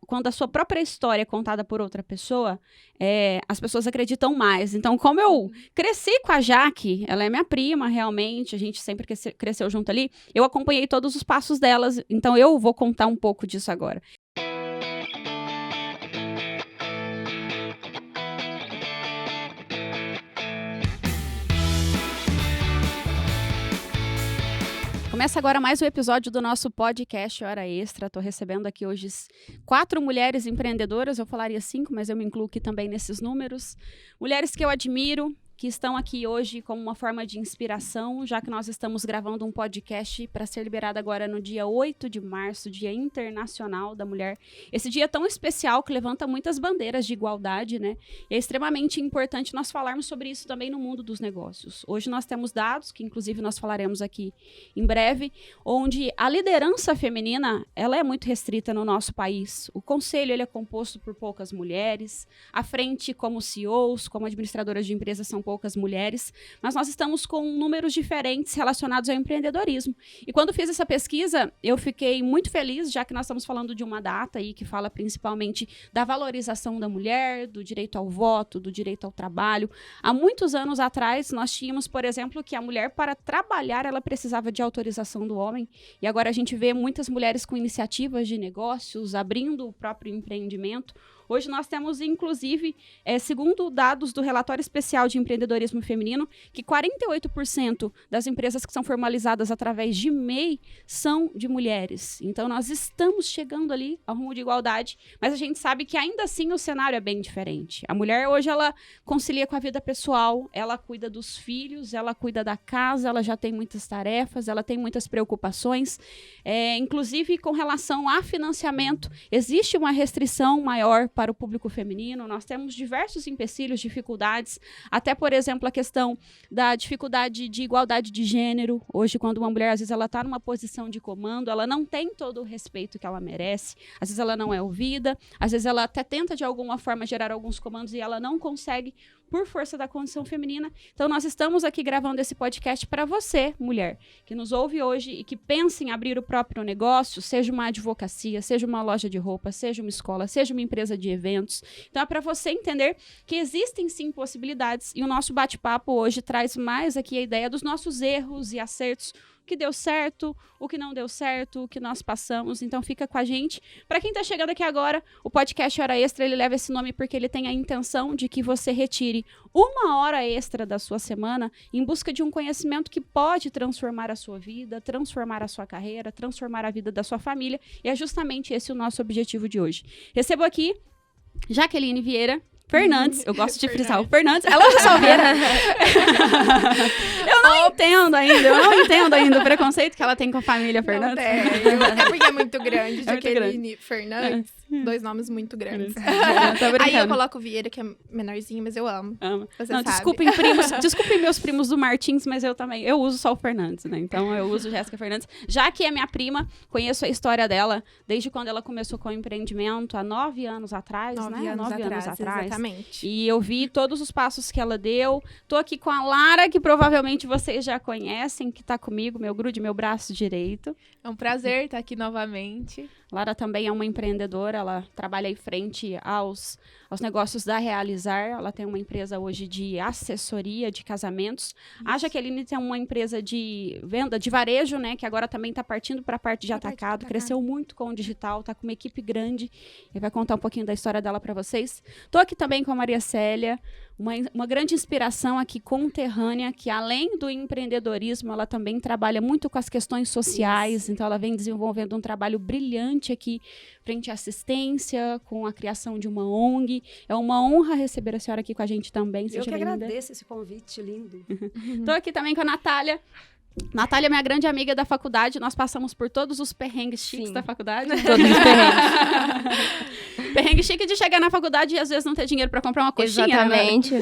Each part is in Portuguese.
quando a sua própria história é contada por outra pessoa, as pessoas acreditam mais. Então, como eu cresci com a Jaque, ela é minha prima, realmente, a gente sempre cresceu junto ali, eu acompanhei todos os passos delas, então eu vou contar um pouco disso agora. Começa agora mais um episódio do nosso podcast Hora Extra. Estou recebendo aqui hoje 4 mulheres empreendedoras, eu falaria 5, mas eu me incluo aqui também nesses números. Mulheres que eu admiro, que estão aqui hoje como uma forma de inspiração, já que nós estamos gravando um podcast para ser liberado agora no dia 8 de março, Dia Internacional da Mulher. Esse dia tão especial que levanta muitas bandeiras de igualdade, né? E é extremamente importante nós falarmos sobre isso também no mundo dos negócios. Hoje nós temos dados, que inclusive nós falaremos aqui em breve, onde a liderança feminina, ela é muito restrita no nosso país. O conselho, ele é composto por poucas mulheres, à frente como CEOs, como administradoras de empresas são poucas mulheres, mas nós estamos com números diferentes relacionados ao empreendedorismo. E quando fiz essa pesquisa, eu fiquei muito feliz, já que nós estamos falando de uma data aí que fala principalmente da valorização da mulher, do direito ao voto, do direito ao trabalho. Há muitos anos atrás, nós tínhamos, por exemplo, que a mulher, para trabalhar, ela precisava de autorização do homem, e agora a gente vê muitas mulheres com iniciativas de negócios, abrindo o próprio empreendimento. Hoje nós temos, inclusive, segundo dados do relatório especial de empreendedorismo feminino, que 48% das empresas que são formalizadas através de MEI são de mulheres. Então, nós estamos chegando ali ao rumo de igualdade, mas a gente sabe que ainda assim o cenário é bem diferente. A mulher hoje, ela concilia com a vida pessoal, ela cuida dos filhos, ela cuida da casa, ela já tem muitas tarefas, ela tem muitas preocupações. Inclusive, com relação a financiamento, existe uma restrição maior para o público feminino. Nós temos diversos empecilhos, dificuldades, até, por exemplo, a questão da dificuldade de igualdade de gênero. Hoje, quando uma mulher, às vezes, ela está numa posição de comando, ela não tem todo o respeito que ela merece, às vezes ela não é ouvida, às vezes ela até tenta, de alguma forma, gerar alguns comandos e ela não consegue por força da condição feminina. Então, nós estamos aqui gravando esse podcast para você, mulher, que nos ouve hoje e que pensa em abrir o próprio negócio, seja uma advocacia, seja uma loja de roupa, seja uma escola, seja uma empresa de eventos. Então, é para você entender que existem, sim, possibilidades, e o nosso bate-papo hoje traz mais aqui a ideia dos nossos erros e acertos, o que deu certo, o que não deu certo, o que nós passamos. Então fica com a gente. Para quem está chegando aqui agora, o podcast Hora Extra, ele leva esse nome porque ele tem a intenção de que você retire 1 hora extra da sua semana em busca de um conhecimento que pode transformar a sua vida, transformar a sua carreira, transformar a vida da sua família. E é justamente esse o nosso objetivo de hoje. Recebo aqui Jaqueline Vieira Fernandes, eu gosto de frisar o Fernandes, ela é Salveira. Eu não entendo ainda o preconceito que ela tem com a família Fernandes. É porque é muito grande, Jaqueline Fernandes, 2 nomes muito grandes. Aí eu coloco o Vieira, que é menorzinho, mas eu amo. Você não, sabe. Desculpem meus primos do Martins, mas eu uso só o Fernandes, né? Então eu uso Jéssica Fernandes. Já que é minha prima, conheço a história dela desde quando ela começou com o empreendimento, há 9 anos atrás, 9 anos atrás. Exatamente. E eu vi todos os passos que ela deu. Tô aqui com a Lara, que provavelmente vocês já conhecem, que tá comigo, meu grude, meu braço direito. É um prazer estar aqui novamente. Lara também é uma empreendedora, ela trabalha em frente aos negócios da Realizar. Ela tem uma empresa hoje de assessoria de casamentos. A Jaqueline tem uma empresa de venda, de varejo, né, que agora também está partindo para a parte de atacado. Cresceu muito com o digital, está com uma equipe grande e vai contar um pouquinho da história dela para vocês. Estou aqui também com a Maria Célia, uma grande inspiração aqui conterrânea, que além do empreendedorismo, ela também trabalha muito com as questões sociais. Então ela vem desenvolvendo um trabalho brilhante aqui frente à assistência, com a criação de uma ONG. É uma honra receber a senhora aqui com a gente também. Eu que agradeço esse convite lindo. Estou aqui também com a Natália. Natália é minha grande amiga da faculdade. Nós passamos por todos os perrengues chiques da faculdade. Todos os perrengues. Perrengue chique de chegar na faculdade e às vezes não ter dinheiro para comprar uma coxinha. Exatamente.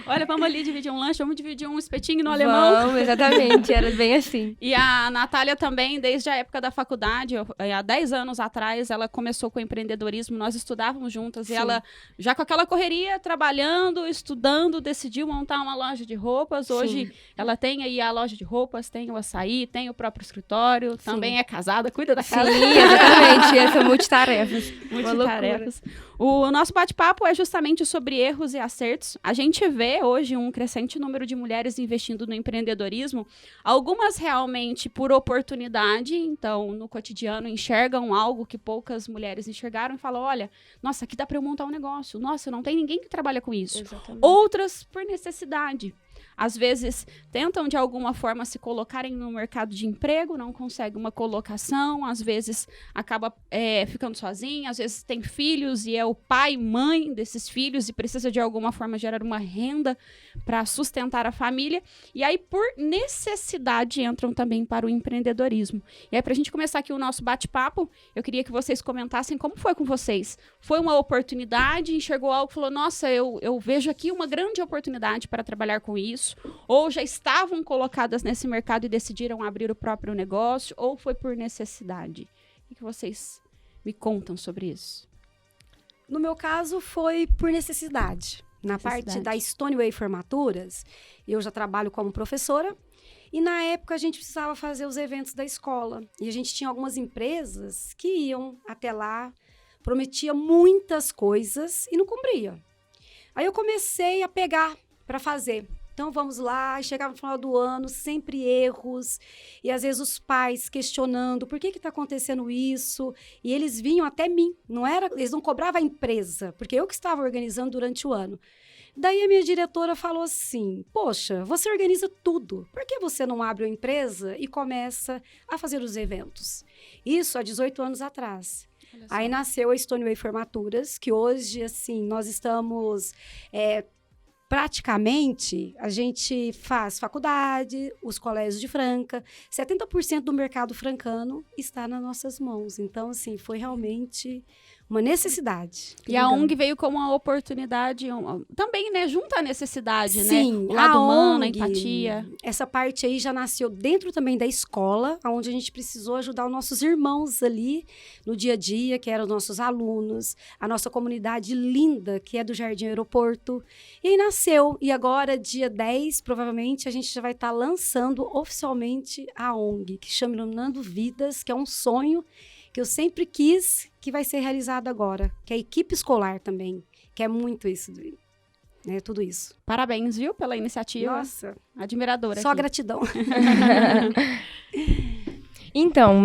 Olha, vamos ali dividir um lanche, vamos dividir um espetinho no alemão. Vamos, exatamente, era bem assim. E a Natália também, desde a época da faculdade, há 10 anos atrás, ela começou com o empreendedorismo, nós estudávamos juntas, e ela, já com aquela correria, trabalhando, estudando, decidiu montar uma loja de roupas. Hoje, ela tem aí a loja de roupas, tem o açaí, tem o próprio escritório, também é casada, cuida da casa. Sim, exatamente, essa multitarefas. Multitarefas. O nosso bate-papo é justamente sobre erros e acertos. A gente vê hoje um crescente número de mulheres investindo no empreendedorismo, algumas realmente por oportunidade, então no cotidiano enxergam algo que poucas mulheres enxergaram e falam, olha, nossa, aqui dá para eu montar um negócio, nossa, não tem ninguém que trabalha com isso. Exatamente. Outras por necessidade. Às vezes, tentam de alguma forma se colocarem no mercado de emprego, não conseguem uma colocação, às vezes acaba ficando sozinha, às vezes tem filhos e é o pai, mãe desses filhos e precisa de alguma forma gerar uma renda para sustentar a família. E aí, por necessidade, entram também para o empreendedorismo. E aí, para a gente começar aqui o nosso bate-papo, eu queria que vocês comentassem como foi com vocês. Foi uma oportunidade, enxergou algo e falou, nossa, eu vejo aqui uma grande oportunidade para trabalhar com isso. Ou já estavam colocadas nesse mercado e decidiram abrir o próprio negócio, ou foi por necessidade? O que vocês me contam sobre isso? No meu caso, foi por necessidade. Na parte da Stoneway Formaturas, eu já trabalho como professora, e na época a gente precisava fazer os eventos da escola. E a gente tinha algumas empresas que iam até lá, prometia muitas coisas e não cumpria. Aí eu comecei a pegar para fazer. Então, vamos lá, chegava no final do ano, sempre erros, e às vezes os pais questionando, por que está acontecendo isso? E eles vinham até mim, eles não cobravam a empresa, porque eu que estava organizando durante o ano. Daí a minha diretora falou assim, poxa, você organiza tudo, por que você não abre uma empresa e começa a fazer os eventos? Isso há 18 anos atrás. Aí nasceu a Stoneway Formaturas, que hoje, assim, nós estamos... praticamente, a gente faz faculdade, os colégios de Franca, 70% do mercado francano está nas nossas mãos. Então, assim, foi realmente uma necessidade. E a ONG veio como uma oportunidade, também, né, junta a necessidade, sim, né? O lado humano, a ONG, empatia. Essa parte aí já nasceu dentro também da escola, onde a gente precisou ajudar os nossos irmãos ali no dia a dia, que eram os nossos alunos, a nossa comunidade linda, que é do Jardim Aeroporto. E aí nasceu, e agora, dia 10, provavelmente, a gente já vai estar lançando oficialmente a ONG, que chama Iluminando Vidas, que é um sonho que eu sempre quis, que vai ser realizado agora, que é a equipe escolar também, que é muito isso, né, tudo isso. Parabéns, viu, pela iniciativa. Nossa, admiradora. Só aqui. gratidão. Então,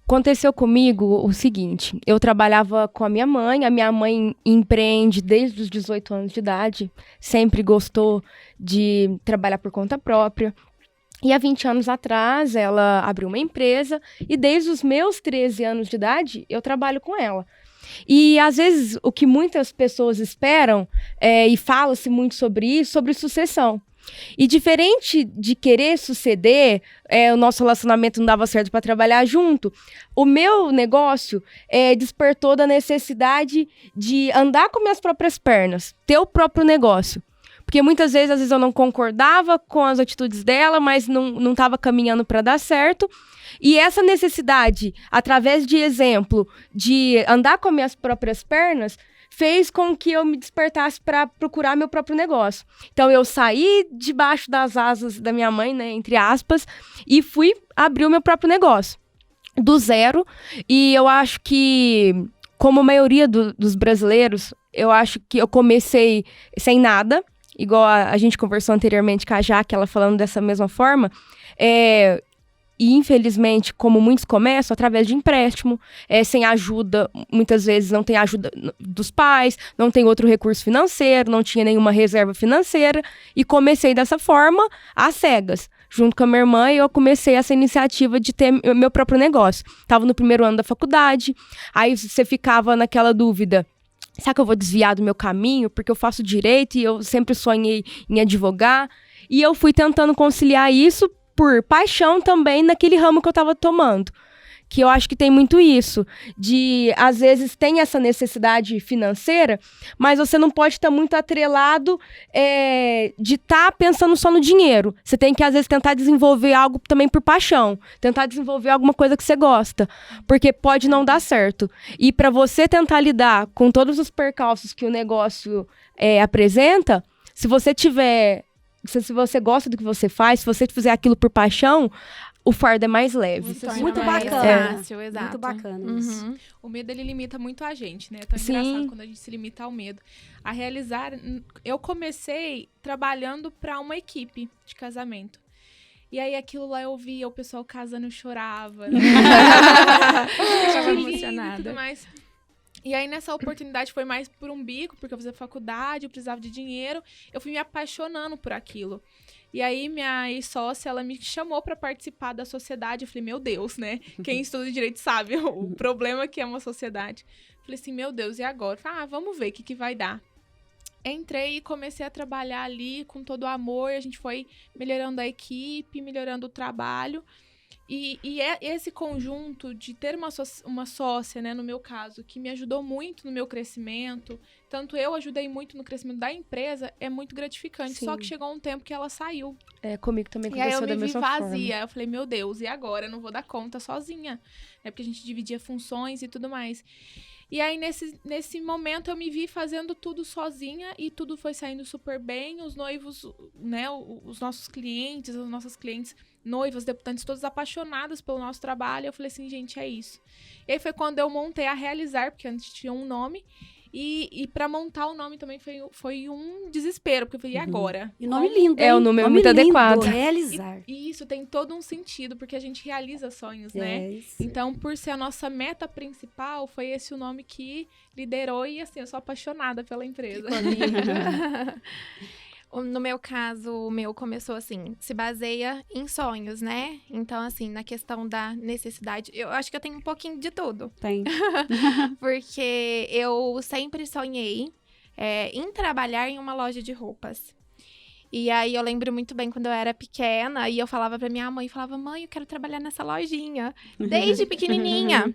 aconteceu comigo o seguinte, eu trabalhava com a minha mãe empreende desde os 18 anos de idade, sempre gostou de trabalhar por conta própria. E há 20 anos atrás, ela abriu uma empresa e desde os meus 13 anos de idade, eu trabalho com ela. E, às vezes, o que muitas pessoas esperam, e fala-se muito sobre isso, sobre sucessão. E diferente de querer suceder, o nosso relacionamento não dava certo para trabalhar junto, o meu negócio despertou da necessidade de andar com minhas próprias pernas, ter o próprio negócio. Porque muitas vezes, às vezes eu não concordava com as atitudes dela, mas não estava caminhando para dar certo. E essa necessidade, através de exemplo, de andar com as minhas próprias pernas, fez com que eu me despertasse para procurar meu próprio negócio. Então, eu saí debaixo das asas da minha mãe, né, entre aspas, e fui abrir o meu próprio negócio, do zero. E eu acho que, como a maioria dos brasileiros, eu acho que eu comecei sem nada, igual a gente conversou anteriormente com a Jaque, ela falando dessa mesma forma, e infelizmente, como muitos começam, através de empréstimo, sem ajuda, muitas vezes não tem ajuda dos pais, não tem outro recurso financeiro, não tinha nenhuma reserva financeira, e comecei dessa forma, às cegas. Junto com a minha irmã, eu comecei essa iniciativa de ter meu próprio negócio. Estava no primeiro ano da faculdade, aí você ficava naquela dúvida, será que eu vou desviar do meu caminho? Porque eu faço direito e eu sempre sonhei em advogar. E eu fui tentando conciliar isso por paixão também naquele ramo que eu estava tomando. que eu acho que tem muito isso, de, às vezes, tem essa necessidade financeira, mas você não pode estar muito atrelado de estar pensando só no dinheiro. Você tem que, às vezes, tentar desenvolver algo também por paixão, tentar desenvolver alguma coisa que você gosta, porque pode não dar certo. E para você tentar lidar com todos os percalços que o negócio apresenta, se você gosta do que você faz, se você fizer aquilo por paixão, o fardo é mais leve. Muito mais bacana. fácil, exato. Muito bacana isso. O medo, ele limita muito a gente, né? É tão engraçado quando a gente se limita ao medo. A realizar... Eu comecei trabalhando para uma equipe de casamento. E aí, aquilo lá, eu via o pessoal casando, eu chorava. Né? Ficava emocionada. E tudo mais. E aí, nessa oportunidade, foi mais por um bico, porque eu fazia faculdade, eu precisava de dinheiro. Eu fui me apaixonando por aquilo. E aí, minha ex-sócia, ela me chamou para participar da sociedade. Eu falei, meu Deus, né? Quem estuda direito sabe o problema que é uma sociedade. Eu falei assim, meu Deus, e agora? Eu falei, vamos ver o que vai dar. Entrei e comecei a trabalhar ali com todo o amor. A gente foi melhorando a equipe, melhorando o trabalho. E esse conjunto de ter uma sócia, né, no meu caso, que me ajudou muito no meu crescimento, tanto eu ajudei muito no crescimento da empresa, é muito gratificante. Sim. Só que chegou um tempo que ela saiu. Comigo também E aí eu aconteceu da me vi mesma vazia. forma. Eu falei, meu Deus, e agora? Eu não vou dar conta sozinha. Porque a gente dividia funções e tudo mais. E aí, nesse momento, eu me vi fazendo tudo sozinha e tudo foi saindo super bem. Os noivos, né, os nossos clientes, as nossas clientes, noivas, debutantes, todos apaixonados pelo nosso trabalho. Eu falei assim, gente, é isso. E aí foi quando eu montei a Realizar, porque antes tinha um nome. E para montar o nome também foi um desespero, porque eu falei, e agora? E nome lindo, hein? É, o nome é muito lindo, adequado. Realizar. E isso tem todo um sentido, porque a gente realiza sonhos, né? Isso. Então, por ser a nossa meta principal, foi esse o nome que liderou. E assim, eu sou apaixonada pela empresa. No meu caso, o meu começou assim, se baseia em sonhos, né? Então, assim, na questão da necessidade, eu acho que eu tenho um pouquinho de tudo. Tem. Porque eu sempre sonhei em trabalhar em uma loja de roupas. E aí, eu lembro muito bem quando eu era pequena, e eu falava pra minha mãe, mãe, eu quero trabalhar nessa lojinha, desde pequenininha.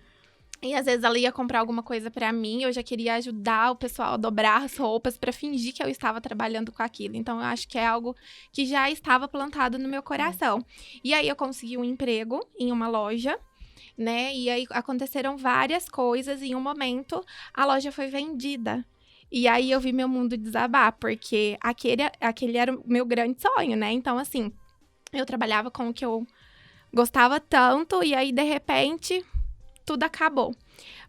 E às vezes ela ia comprar alguma coisa pra mim, eu já queria ajudar o pessoal a dobrar as roupas pra fingir que eu estava trabalhando com aquilo. Então, eu acho que é algo que já estava plantado no meu coração. E aí, eu consegui um emprego em uma loja, né? E aí, aconteceram várias coisas e em um momento, a loja foi vendida. E aí, eu vi meu mundo desabar, porque aquele era o meu grande sonho, né? Então, assim, eu trabalhava com o que eu gostava tanto e aí, de repente... tudo acabou.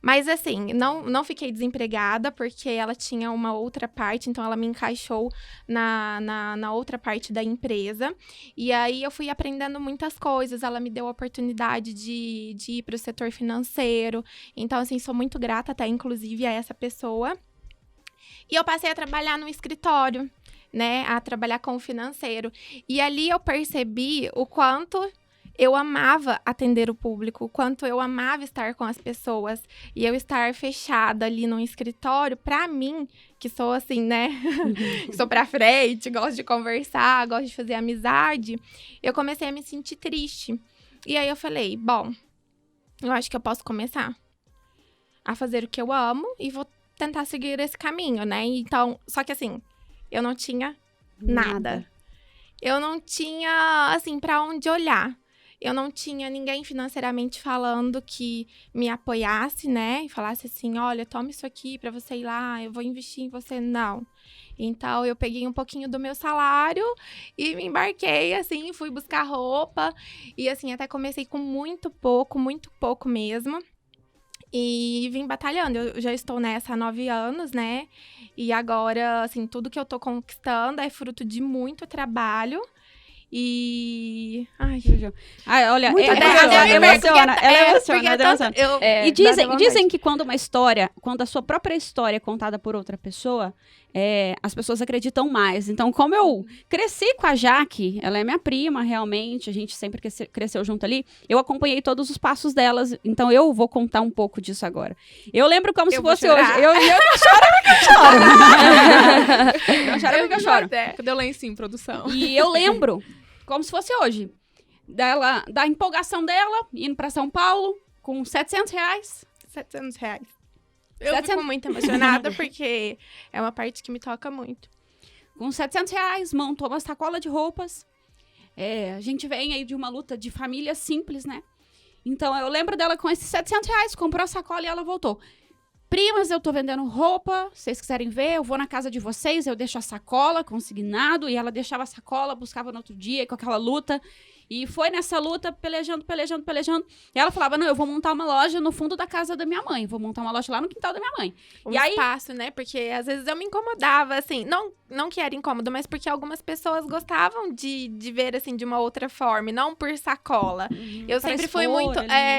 Mas, assim, não fiquei desempregada, porque ela tinha uma outra parte, então ela me encaixou na outra parte da empresa. E aí, eu fui aprendendo muitas coisas. Ela me deu a oportunidade de ir para o setor financeiro. Então, assim, sou muito grata até, inclusive, a essa pessoa. E eu passei a trabalhar no escritório, né? A trabalhar com o financeiro. E ali eu percebi o quanto... eu amava atender o público, o quanto eu amava estar com as pessoas. E eu estar fechada ali no escritório, pra mim, que sou assim, né? Sou pra frente, gosto de conversar, gosto de fazer amizade. Eu comecei a me sentir triste. E aí eu falei, bom, eu acho que eu posso começar a fazer o que eu amo e vou tentar seguir esse caminho, né? Então, só que assim, eu não tinha nada. Eu não tinha, assim, pra onde olhar. Eu não tinha ninguém financeiramente falando que me apoiasse, né? E falasse assim, olha, toma isso aqui pra você ir lá, eu vou investir em você. Não. Então, eu peguei um pouquinho do meu salário e me embarquei, assim, fui buscar roupa. E, assim, até comecei com muito pouco mesmo. E vim batalhando. Eu já estou nessa há 9 anos, né? E agora, assim, tudo que eu tô conquistando é fruto de muito trabalho. E... olha, ela emociona. E dizem que quando a sua própria história é contada por outra pessoa, as pessoas acreditam mais. Então, como eu cresci com a Jaque, ela é minha prima, realmente, a gente sempre cresceu junto ali, eu acompanhei todos os passos delas, então eu vou contar um pouco disso agora. Eu lembro como se fosse hoje. Eu choro porque eu choro. Eu choro porque eu choro. Cadê o lencinho, produção? E eu lembro... como se fosse hoje. Da empolgação dela, indo pra São Paulo, com R$700. R$700. Eu fico muito emocionada porque é uma parte que me toca muito. Com R$700, montou uma sacola de roupas. A gente vem aí de uma luta de família simples, né? Então, eu lembro dela com esses R$700, comprou a sacola e ela voltou. Primas, eu tô vendendo roupa, se vocês quiserem ver, eu vou na casa de vocês, eu deixo a sacola consignado, e ela deixava a sacola, buscava no outro dia, com aquela luta. E foi nessa luta, pelejando. E ela falava, não, eu vou montar uma loja no fundo da casa da minha mãe. Vou montar uma loja lá no quintal da minha mãe. E aí espaço, né? Porque às vezes eu me incomodava, assim. Não que era incômodo, mas porque algumas pessoas gostavam de ver, assim, de uma outra forma. E não por sacola. Eu sempre fui muito...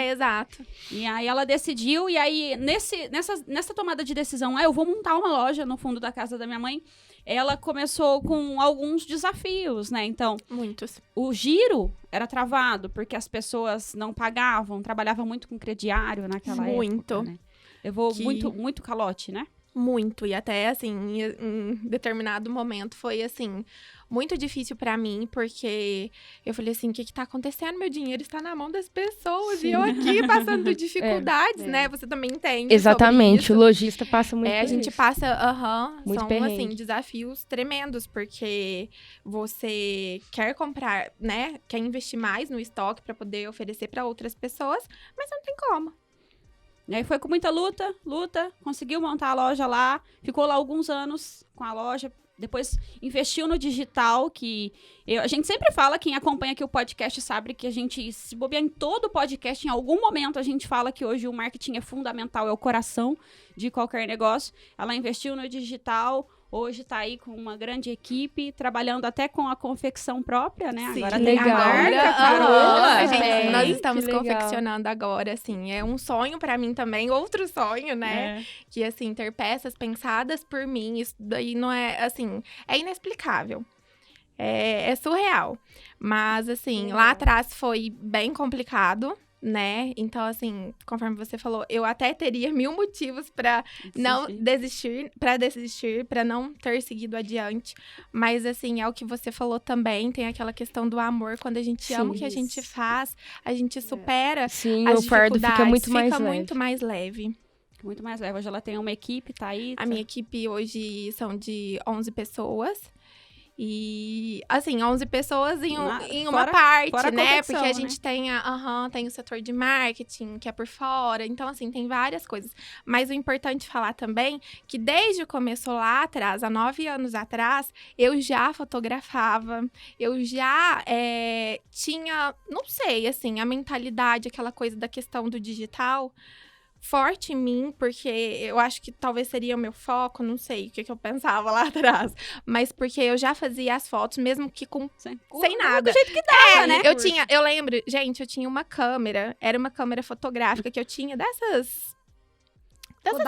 exato. E aí ela decidiu. E aí, nessa tomada de decisão, eu vou montar uma loja no fundo da casa da minha mãe. Ela começou com alguns desafios, né? Então, muitos. O giro era travado, porque as pessoas não pagavam, trabalhava muito com crediário naquela época, né? Levou muito calote, né? Muito, e até, assim, em determinado momento foi, assim, muito difícil pra mim, porque eu falei assim, o que tá acontecendo? Meu dinheiro está na mão das pessoas, Sim. E eu aqui passando dificuldades, né? Você também entende. Exatamente, o lojista passa muito a gente passa, muito são, perrengue. Assim, desafios tremendos, porque você quer comprar, né? Quer investir mais no estoque pra poder oferecer pra outras pessoas, mas não tem como. E aí foi com muita luta, conseguiu montar a loja lá, ficou lá alguns anos com a loja, depois investiu no digital, a gente sempre fala, quem acompanha aqui o podcast sabe que a gente, se bobear em todo o podcast, em algum momento a gente fala que hoje o marketing é fundamental, é o coração de qualquer negócio. Ela investiu no digital, hoje está aí com uma grande equipe, trabalhando até com a confecção própria, né? Sim, agora tem a marca, Carola. Nós estamos confeccionando agora, assim, é um sonho para mim também, outro sonho, né? Que, assim, ter peças pensadas por mim, isso daí não é, assim, é inexplicável. É surreal. Mas, assim, lá atrás foi bem complicado, né? Então, assim, conforme você falou, eu até teria 1000 motivos pra não desistir, pra não ter seguido adiante. Mas, assim, é o que você falou também, tem aquela questão do amor. Quando a gente ama o que a gente faz, a gente supera Sim, as o fardo fica muito mais leve. Muito mais leve. Muito mais leve. Hoje ela tem uma equipe, tá aí. A minha equipe hoje são de 11 pessoas. E, assim, 11 pessoas em uma parte, né? Porque a gente tem tem o setor de marketing, que é por fora. Então, assim, tem várias coisas. Mas o importante falar também que desde o começo lá atrás, há 9 anos atrás, eu já fotografava. Eu já tinha, não sei, assim, a mentalidade, aquela coisa da questão do digital forte em mim, porque eu acho que talvez seria o meu foco, não sei o que eu pensava lá atrás, mas porque eu já fazia as fotos, mesmo que sem nada. Do jeito que dava, né? Eu lembro, gente, eu tinha uma câmera, era uma câmera fotográfica que eu tinha dessas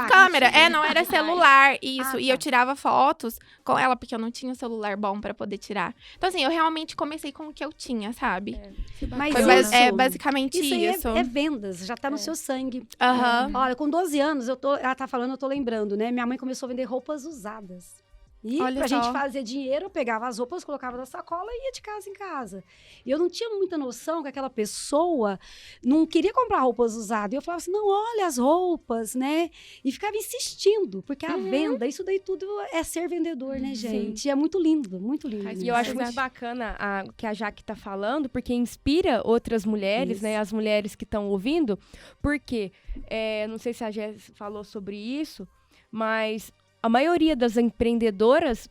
câmeras. Não era celular, isso. E eu tirava fotos com ela, porque eu não tinha um celular bom pra poder tirar. Então, assim, eu realmente comecei com o que eu tinha, sabe? Mas foi basicamente isso. É vendas, já tá no seu sangue. Olha, com 12 anos, ela tá falando, eu tô lembrando, né? Minha mãe começou a vender roupas usadas. E pra gente fazer dinheiro, eu pegava as roupas, colocava na sacola e ia de casa em casa. E eu não tinha muita noção que aquela pessoa não queria comprar roupas usadas. E eu falava assim, não, olha as roupas, né? E ficava insistindo, porque a venda, isso daí tudo é ser vendedor, né, gente? Sim. E é muito lindo, muito lindo. E eu acho muito bacana o que a Jaque tá falando, porque inspira outras mulheres, né? As mulheres que estão ouvindo, porque, não sei se a Jess falou sobre isso, mas a maioria das empreendedoras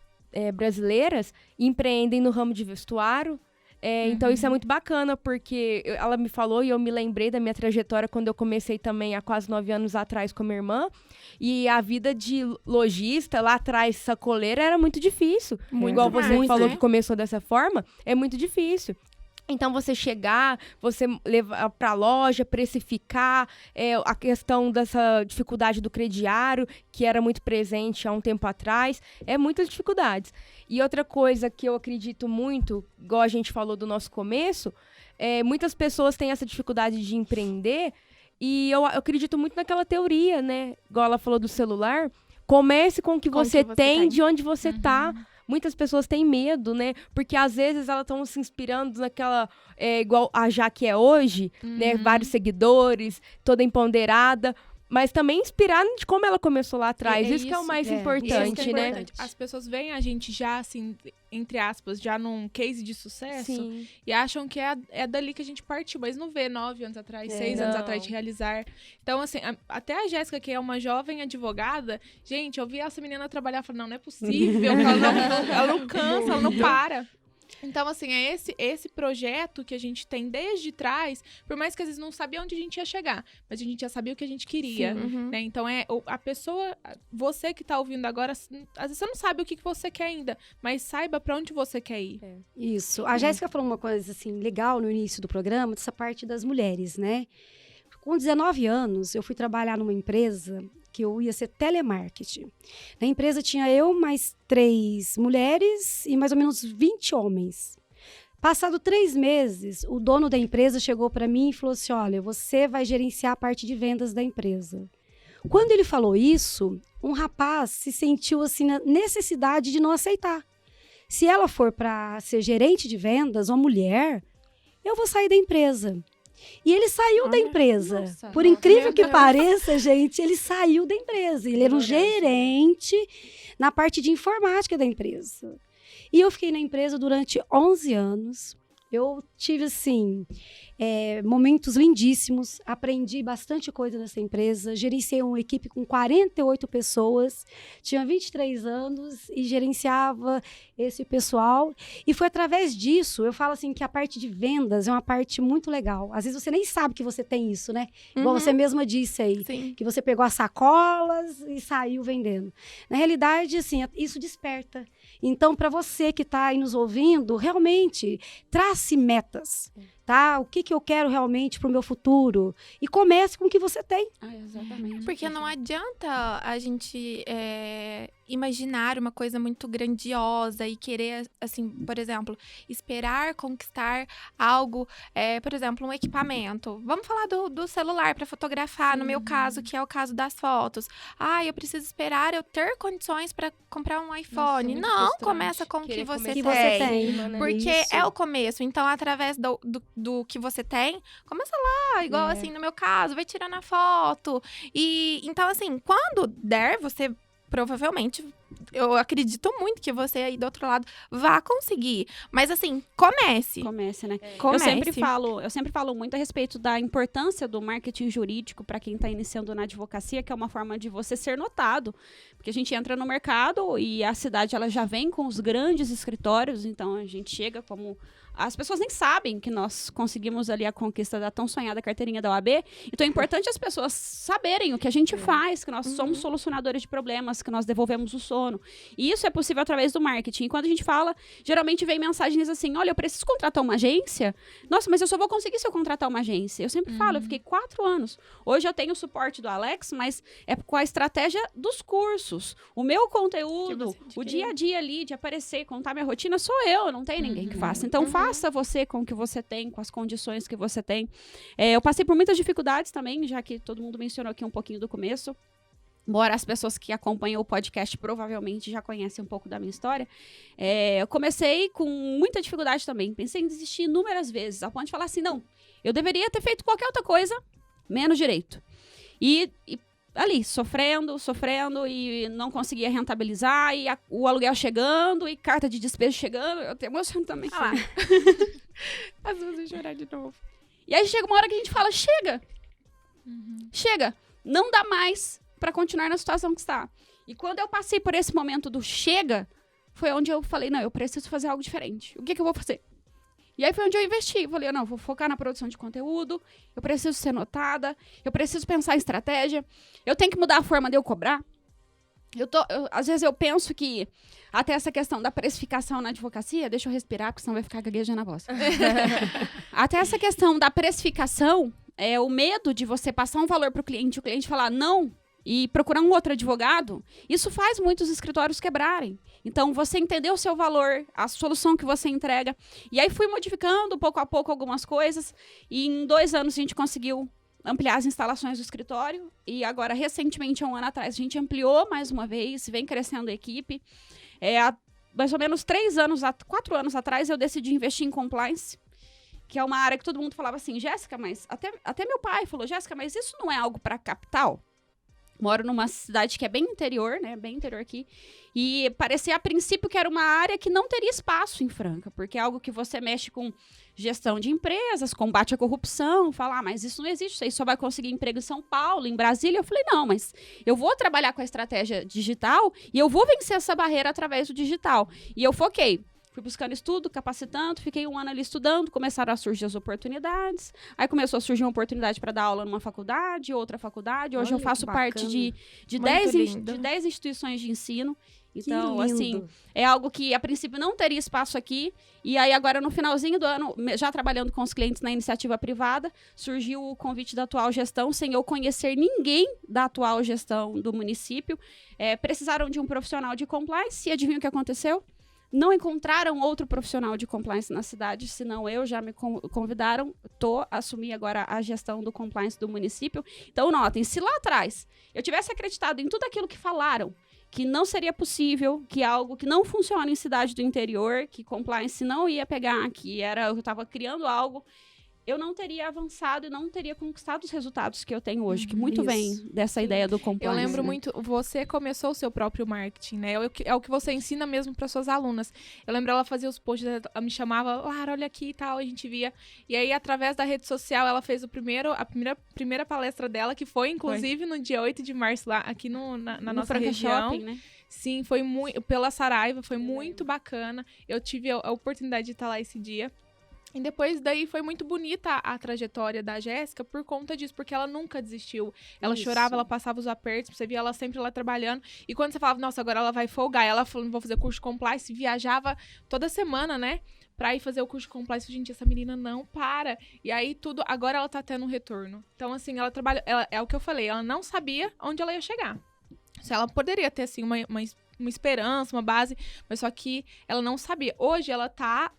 brasileiras empreendem no ramo de vestuário. Então, isso é muito bacana, porque ela me falou e eu me lembrei da minha trajetória quando eu comecei também há quase 9 anos atrás com a minha irmã. E a vida de lojista lá atrás, sacoleira, era muito difícil. Igual você falou que começou dessa forma, é muito difícil. Então, você chegar, você levar para a loja, precificar, a questão dessa dificuldade do crediário, que era muito presente há um tempo atrás, muitas dificuldades. E outra coisa que eu acredito muito, igual a gente falou do nosso começo, muitas pessoas têm essa dificuldade de empreender, e eu acredito muito naquela teoria, né? Igual ela falou do celular, comece com o que você tem, de onde você está. muitas pessoas têm medo, né? Porque às vezes elas estão se inspirando naquela, igual a Jaque é hoje, né? Vários seguidores, toda empoderada, mas também inspirar de como ela começou lá atrás. Isso que é o mais importante, né? Importante. As pessoas veem a gente já, assim, entre aspas, já num case de sucesso. Sim. E acham que é dali que a gente partiu, mas não vê 9 anos atrás, 6 anos atrás de realizar. Então, assim, até a Jéssica, que é uma jovem advogada, gente, eu vi essa menina trabalhar e falei, não é possível, ela não cansa, ela não para. Então, assim, é esse projeto que a gente tem desde trás, por mais que às vezes não sabia onde a gente ia chegar, mas a gente já sabia o que a gente queria, né? Então, a pessoa, você que tá ouvindo agora, às vezes você não sabe o que você quer ainda, mas saiba pra onde você quer ir. Isso. A Jéssica falou uma coisa, assim, legal no início do programa, dessa parte das mulheres, né? Com 19 anos, eu fui trabalhar numa empresa que eu ia ser telemarketing. Na empresa tinha eu, mais 3 mulheres e mais ou menos 20 homens. Passado 3 meses, o dono da empresa chegou para mim e falou assim, olha, você vai gerenciar a parte de vendas da empresa. Quando ele falou isso, um rapaz se sentiu assim na necessidade de não aceitar. Se ela for para ser gerente de vendas, uma mulher, eu vou sair da empresa. E ele saiu da empresa. Nossa, Por incrível que pareça, gente, ele saiu da empresa. Ele era um gerente na parte de informática da empresa. E eu fiquei na empresa durante 11 anos. Eu tive, assim, momentos lindíssimos. Aprendi bastante coisa nessa empresa. Gerenciei uma equipe com 48 pessoas. Tinha 23 anos e gerenciava esse pessoal. E foi através disso, eu falo assim, que a parte de vendas é uma parte muito legal. Às vezes você nem sabe que você tem isso, né? Igual você mesma disse aí. Sim. Que você pegou as sacolas e saiu vendendo. Na realidade, assim, isso desperta. Então, para você que está aí nos ouvindo, realmente, trace metas, tá? O que eu quero realmente para o meu futuro? E comece com o que você tem. Exatamente. Porque não adianta a gente imaginar uma coisa muito grandiosa e querer, assim, por exemplo, esperar conquistar algo, por exemplo, um equipamento. Vamos falar do celular para fotografar, no meu caso, que é o caso das fotos. Eu preciso esperar eu ter condições para comprar um iPhone. Nossa, não, frustrante. começa com o que você tem. tem. Porque Isso. é o começo. Então, através do que você tem, começa lá, igual assim, no meu caso, vai tirando a foto. E então, assim, quando der, você provavelmente, eu acredito muito que você aí do outro lado vá conseguir. Mas assim, comece. Comece, né? Comece. Eu sempre falo muito a respeito da importância do marketing jurídico para quem está iniciando na advocacia, que é uma forma de você ser notado. Porque a gente entra no mercado e a cidade ela já vem com os grandes escritórios, então a gente chega como... As pessoas nem sabem que nós conseguimos ali a conquista da tão sonhada carteirinha da OAB. Então é importante as pessoas saberem o que a gente faz, que nós somos solucionadores de problemas, que nós devolvemos o sono. E isso é possível através do marketing. E quando a gente fala, geralmente vem mensagens assim, olha, eu preciso contratar uma agência. Nossa, mas eu só vou conseguir se eu contratar uma agência. Eu sempre falo, eu fiquei 4 anos. Hoje eu tenho o suporte do Alex, mas é com a estratégia dos cursos. O meu conteúdo, o dia a dia ali de aparecer, contar minha rotina, sou eu, não tem ninguém que faça. Então faça você com o que você tem, com as condições que você tem. Eu passei por muitas dificuldades também, já que todo mundo mencionou aqui um pouquinho do começo. Embora as pessoas que acompanham o podcast provavelmente já conhecem um pouco da minha história, eu comecei com muita dificuldade também. Pensei em desistir inúmeras vezes, ao ponto de falar assim, não, eu deveria ter feito qualquer outra coisa, menos direito. E ali, sofrendo e não conseguia rentabilizar, e o aluguel chegando, e carta de despejo chegando, eu te emociono também. Às vezes chorar de novo. E aí chega uma hora que a gente fala, chega, não dá mais pra continuar na situação que está. E quando eu passei por esse momento do chega, foi onde eu falei, não, eu preciso fazer algo diferente. O que eu vou fazer? E aí foi onde eu investi. Falei, não, vou focar na produção de conteúdo, eu preciso ser notada, eu preciso pensar em estratégia, eu tenho que mudar a forma de eu cobrar. Às vezes eu penso que até essa questão da precificação na advocacia, deixa eu respirar, porque senão vai ficar gaguejando a voz. Até essa questão da precificação, o medo de você passar um valor para o cliente falar não, e procurar um outro advogado, isso faz muitos escritórios quebrarem. Então, você entender o seu valor, a solução que você entrega. E aí, fui modificando, pouco a pouco, algumas coisas. E em 2 anos, a gente conseguiu ampliar as instalações do escritório. E agora, recentemente, há 1 ano atrás, a gente ampliou mais uma vez, vem crescendo a equipe. mais ou menos 4 anos atrás, eu decidi investir em compliance, que é uma área que todo mundo falava assim, Jéssica, mas até meu pai falou, Jéssica, mas isso não é algo para capital? Moro numa cidade que é bem interior, né? Bem interior aqui. E parecia a princípio que era uma área que não teria espaço em Franca, porque é algo que você mexe com gestão de empresas, combate à corrupção, fala, mas isso não existe, você só vai conseguir emprego em São Paulo, em Brasília. Eu falei, não, mas eu vou trabalhar com a estratégia digital e eu vou vencer essa barreira através do digital. E eu foquei. Fui buscando estudo, capacitando, fiquei 1 ano ali estudando, começaram a surgir as oportunidades. Aí começou a surgir uma oportunidade para dar aula numa faculdade, outra faculdade. Hoje eu faço parte de 10 instituições de ensino. Então, assim, é algo que a princípio não teria espaço aqui. E aí agora no finalzinho do ano, já trabalhando com os clientes na iniciativa privada, surgiu o convite da atual gestão, sem eu conhecer ninguém da atual gestão do município. Precisaram de um profissional de compliance e adivinha o que aconteceu? Não encontraram outro profissional de compliance na cidade, senão eu, já me convidaram, assumi agora a gestão do compliance do município. Então, notem, se lá atrás eu tivesse acreditado em tudo aquilo que falaram, que não seria possível, que algo que não funciona em cidade do interior, que compliance não ia pegar, eu estava criando algo, eu não teria avançado e não teria conquistado os resultados que eu tenho hoje, que muito vem dessa ideia do compliance. Eu lembro né? muito, você começou o seu próprio marketing, né? É o que você ensina mesmo para suas alunas. Eu lembro ela fazia os posts, ela me chamava, Lara, olha aqui e tal, a gente via. E aí, através da rede social, ela fez a primeira palestra dela, que foi, inclusive, no dia 8 de março, lá aqui na nossa Franca região. Shopping, né? Sim, foi muito, pela Saraiva, foi muito bacana. Eu tive a oportunidade de estar lá esse dia. E depois daí foi muito bonita a trajetória da Jéssica por conta disso, porque ela nunca desistiu. Ela chorava, ela passava os apertos, você via ela sempre lá trabalhando. E quando você falava, nossa, agora ela vai folgar, ela falou, não vou fazer curso de compliance, viajava toda semana, né? Pra ir fazer o curso de compliance, gente, essa menina não para. E aí tudo, agora ela tá tendo um retorno. Então, assim, ela trabalha, é o que eu falei, ela não sabia onde ela ia chegar. Se ela poderia ter, assim, uma esperança, uma base, mas só que ela não sabia. Hoje ela tá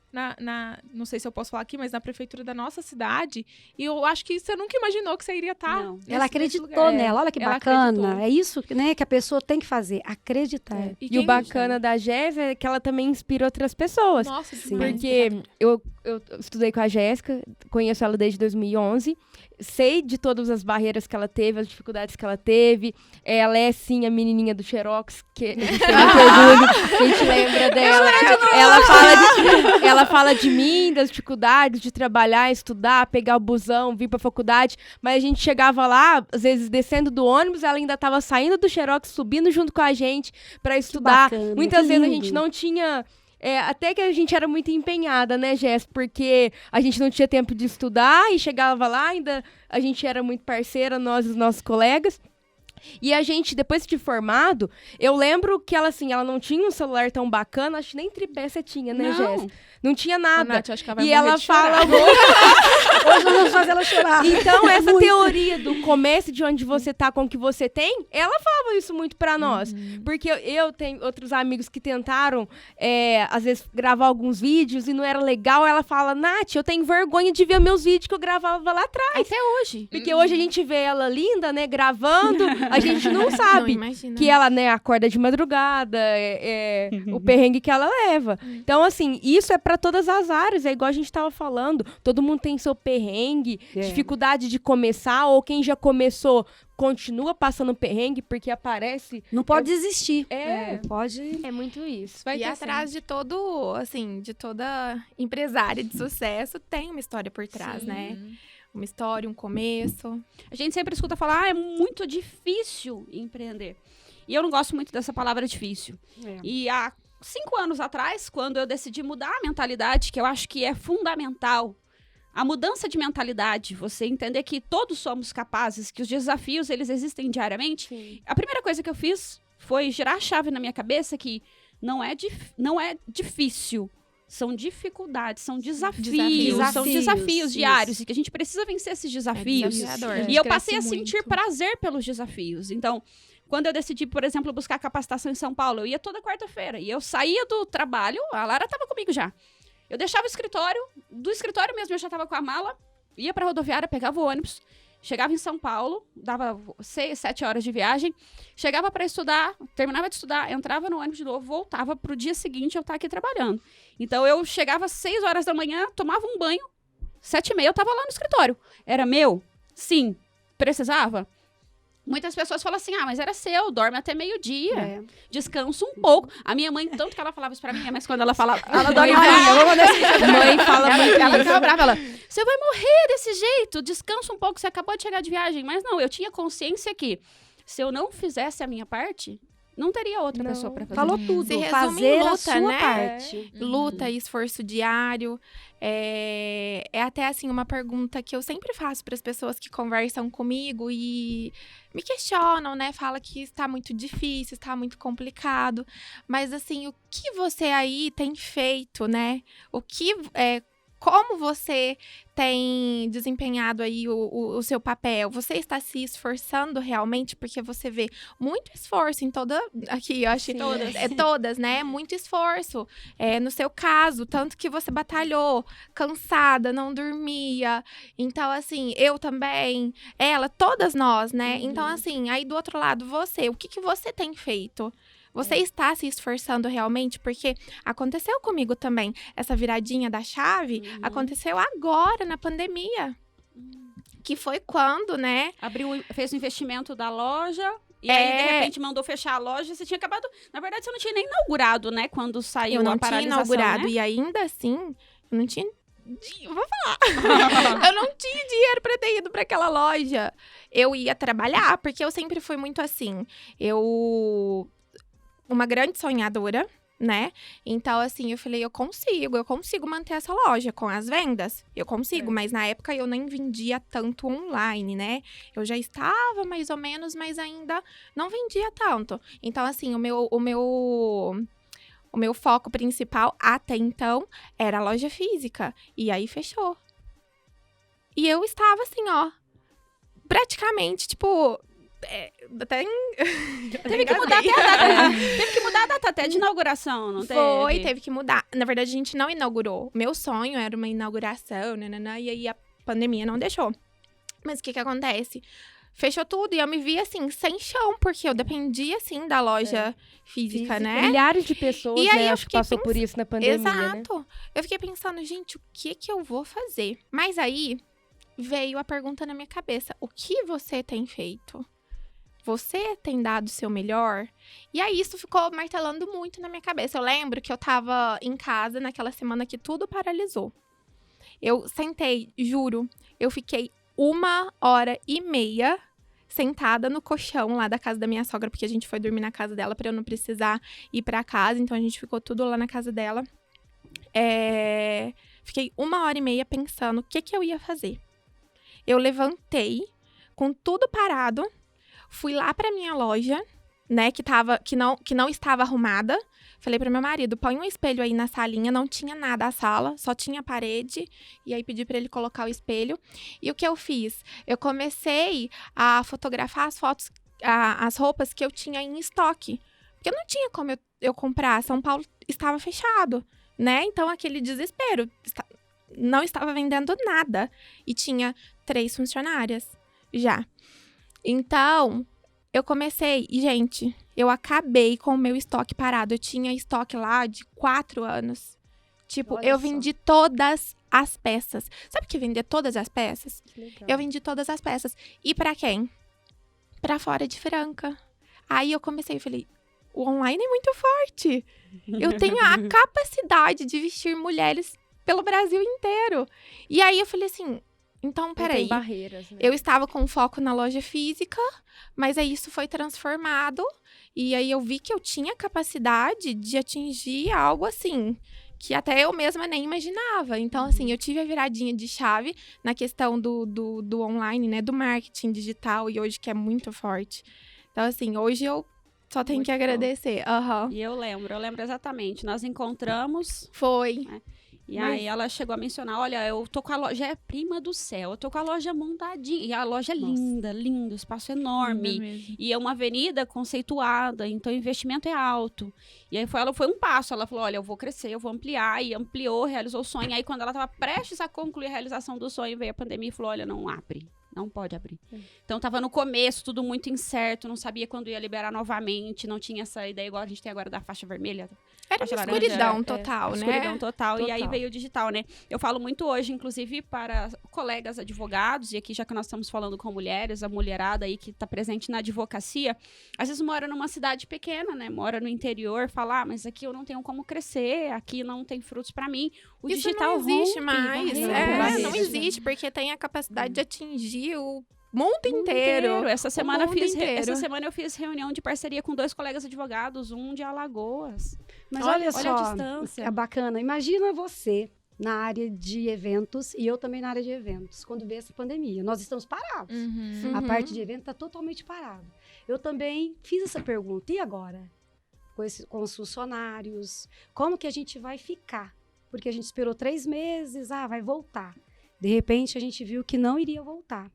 não sei se eu posso falar aqui, mas na prefeitura da nossa cidade, e eu acho que você nunca imaginou que você iria estar. Ela acreditou nela, olha que bacana. Acreditou. É isso, né, que a pessoa tem que fazer, acreditar. E o bacana da Jéssica é que ela também inspira outras pessoas. Nossa, sim. Porque eu estudei com a Jéssica, conheço ela desde 2011, sei de todas as barreiras que ela teve, as dificuldades que ela teve. Ela é, sim, a menininha do Xerox, que a gente tem muito orgulho, a gente lembra dela. Ela fala de mim, das dificuldades de trabalhar, estudar, pegar o busão, vir pra faculdade, mas a gente chegava lá, às vezes descendo do ônibus, ela ainda tava saindo do Xerox, subindo junto com a gente pra estudar. Bacana, muitas vezes a gente não tinha... até que a gente era muito empenhada, né, Jéssica? Porque a gente não tinha tempo de estudar e chegava lá, ainda a gente era muito parceira, nós e os nossos colegas. E a gente, depois de formado, eu lembro que ela, assim, ela não tinha um celular tão bacana, acho que nem tripé você tinha, né, Jéssica? Não tinha nada. Nath, acho que ela vai e ela fala... Hoje nós vamos fazer ela chorar. Então, essa teoria do começo de onde você tá com o que você tem, ela falava isso muito pra nós. Porque eu tenho outros amigos que tentaram, às vezes, gravar alguns vídeos e não era legal. Ela fala, Nath, eu tenho vergonha de ver meus vídeos que eu gravava lá atrás. Até hoje. Porque hoje a gente vê ela linda, né, gravando, a gente não sabe que ela, né, acorda de madrugada, o perrengue que ela leva. Então, assim, isso é pra todas as áreas, é igual a gente tava falando, todo mundo tem seu perrengue, dificuldade de começar, ou quem já começou continua passando perrengue porque aparece... Não pode desistir. Pode... É muito isso. E atrás de todo, assim, de toda empresária de sucesso, tem uma história por trás, né? Uma história, um começo. A gente sempre escuta falar, é muito difícil empreender. E eu não gosto muito dessa palavra difícil. E há 5 anos atrás, quando eu decidi mudar a mentalidade, que eu acho que é fundamental, a mudança de mentalidade, você entender que todos somos capazes, que os desafios, eles existem diariamente. Sim. A primeira coisa que eu fiz foi girar a chave na minha cabeça que não é difícil. São dificuldades, são desafios diários, e que a gente precisa vencer esses desafios. E eu passei a sentir prazer pelos desafios. Então, quando eu decidi, por exemplo, buscar capacitação em São Paulo, eu ia toda quarta-feira. E eu saía do trabalho, a Lara estava comigo já. Eu deixava o escritório, do escritório mesmo eu já estava com a mala, ia pra rodoviária, pegava o ônibus, chegava em São Paulo, dava 6, 7 horas de viagem, chegava para estudar, terminava de estudar, entrava no ônibus de novo, voltava pro dia seguinte eu estar aqui trabalhando. Então eu chegava às 6 horas da manhã, tomava um banho, 7h30 eu tava lá no escritório. Era meu? Sim. Precisava? Muitas pessoas falam assim, mas era seu, dorme até meio-dia, descansa um pouco. A minha mãe, tanto que ela falava isso pra mim, mas quando ela falava, ela dorme mãe fala ela ficava brava, ela, você vai morrer desse jeito, descansa um pouco, você acabou de chegar de viagem. Mas não, eu tinha consciência que se eu não fizesse a minha parte, não teria outra pessoa pra fazer. Falou tudo, Se resume fazer em luta, a sua né? parte. Luta e esforço diário. É até, assim, uma pergunta que eu sempre faço para as pessoas que conversam comigo e me questionam, né? Fala que está muito difícil, está muito complicado. Mas, assim, o que você aí tem feito, né? Como você tem desempenhado aí o seu papel? Você está se esforçando realmente? Porque você vê muito esforço em toda... Aqui, eu acho... Todas, né? Muito esforço. No seu caso, tanto que você batalhou, cansada, não dormia. Então, assim, eu também, ela, todas nós, né? Então, assim, aí do outro lado, você, o que você tem feito? Você está se esforçando realmente? Porque aconteceu comigo também. Essa viradinha da chave aconteceu agora, na pandemia. Que foi quando, né? Fez o investimento da loja... E aí, de repente, mandou fechar a loja. Você tinha acabado... Na verdade, você não tinha nem inaugurado, né? Quando saiu a paralisação, Eu não tinha inaugurado. né? E ainda assim, eu não tinha... Vou falar. Eu não tinha dinheiro pra ter ido pra aquela loja. Eu ia trabalhar, porque eu sempre fui muito assim. Uma grande sonhadora, né? Então, assim, eu falei, eu consigo manter essa loja com as vendas. Eu consigo, mas na época eu nem vendia tanto online, né? Eu já estava mais ou menos, mas ainda não vendia tanto. Então, assim, o meu foco principal até então era a loja física. E aí fechou. E eu estava assim, ó, praticamente, tipo... Teve que mudar até a data. Teve que mudar a data até de inauguração, não teve? Teve que mudar. Na verdade, a gente não inaugurou. Meu sonho era uma inauguração, e aí a pandemia não deixou. Mas o que acontece? Fechou tudo e eu me vi, assim, sem chão, porque eu dependia, assim, da loja física, né? Milhares de pessoas, e aí né, acho que passou por isso na pandemia, Exato. Né? Eu fiquei pensando, gente, o que eu vou fazer? Mas aí veio a pergunta na minha cabeça, o que você tem feito? Você tem dado o seu melhor? E aí, isso ficou martelando muito na minha cabeça. Eu lembro que eu tava em casa naquela semana que tudo paralisou. Eu sentei, juro, eu fiquei 1h30 sentada no colchão lá da casa da minha sogra, porque a gente foi dormir na casa dela pra eu não precisar ir pra casa. Então, a gente ficou tudo lá na casa dela. Fiquei 1h30 pensando o que eu ia fazer. Eu levantei, com tudo parado, fui lá pra minha loja, né, que não estava arrumada. Falei pro meu marido, põe um espelho aí na salinha, não tinha nada a sala, só tinha parede. E aí pedi pra ele colocar o espelho. E o que eu fiz? Eu comecei a fotografar as roupas que eu tinha em estoque. Porque não tinha como eu comprar, São Paulo estava fechado, né? Então aquele desespero, não estava vendendo nada. E tinha 3 funcionárias já. Então, eu comecei, e gente, eu acabei com o meu estoque parado. Eu tinha estoque lá de 4 anos. Tipo, Olha eu só. vendi todas as peças. Sabe o que é vender todas as peças? Legal. Eu vendi todas as peças. E pra quem? Pra fora de Franca. Aí eu comecei, falei, o online é muito forte. Eu tenho a capacidade de vestir mulheres pelo Brasil inteiro. E aí eu falei assim, então, Não peraí. tem barreiras, né? Eu estava com foco na loja física, mas aí isso foi transformado. E aí eu vi que eu tinha capacidade de atingir algo assim, que até eu mesma nem imaginava. Então, assim, eu tive a viradinha de chave na questão do online, né? Do marketing digital, e hoje que é muito forte. Então, assim, hoje eu só tenho Muito que bom. agradecer. Aham. E eu lembro exatamente. Nós encontramos... Foi. E aí ela chegou a mencionar, olha, eu tô com a loja, é prima do céu, eu tô com a loja montadinha. E a loja é linda, linda, o espaço é enorme. E é uma avenida conceituada, então o investimento é alto. E aí foi um passo, ela falou, olha, eu vou crescer, eu vou ampliar. E ampliou, realizou o sonho. Aí quando ela tava prestes a concluir a realização do sonho, veio a pandemia e falou, olha, não abre. Não pode abrir. Então, tava no começo, tudo muito incerto, não sabia quando ia liberar novamente, não tinha essa ideia igual a gente tem agora da faixa vermelha. Era uma escuridão total, né? Escuridão total. E aí Total. veio o digital, né? Eu falo muito hoje, inclusive, para colegas advogados, e aqui já que nós estamos falando com mulheres, a mulherada aí que está presente na advocacia, às vezes mora numa cidade pequena, né? Mora no interior, fala, mas aqui eu não tenho como crescer, aqui não tem frutos para mim. O Isso digital não existe rompe mais. barreiras. Não existe, porque tem a capacidade de atingir o mundo inteiro. Essa semana, mundo inteiro. essa semana eu fiz reunião de parceria com 2 colegas advogados, um de Alagoas. Mas Olha olha só, a distância. é bacana. Imagina você na área de eventos e eu também na área de eventos, quando veio essa pandemia. Nós estamos parados. A parte de evento está totalmente parada. Eu também fiz essa pergunta. E agora? Com os funcionários? Como que a gente vai ficar? Porque a gente esperou 3 meses, vai voltar. De repente, a gente viu que não iria voltar.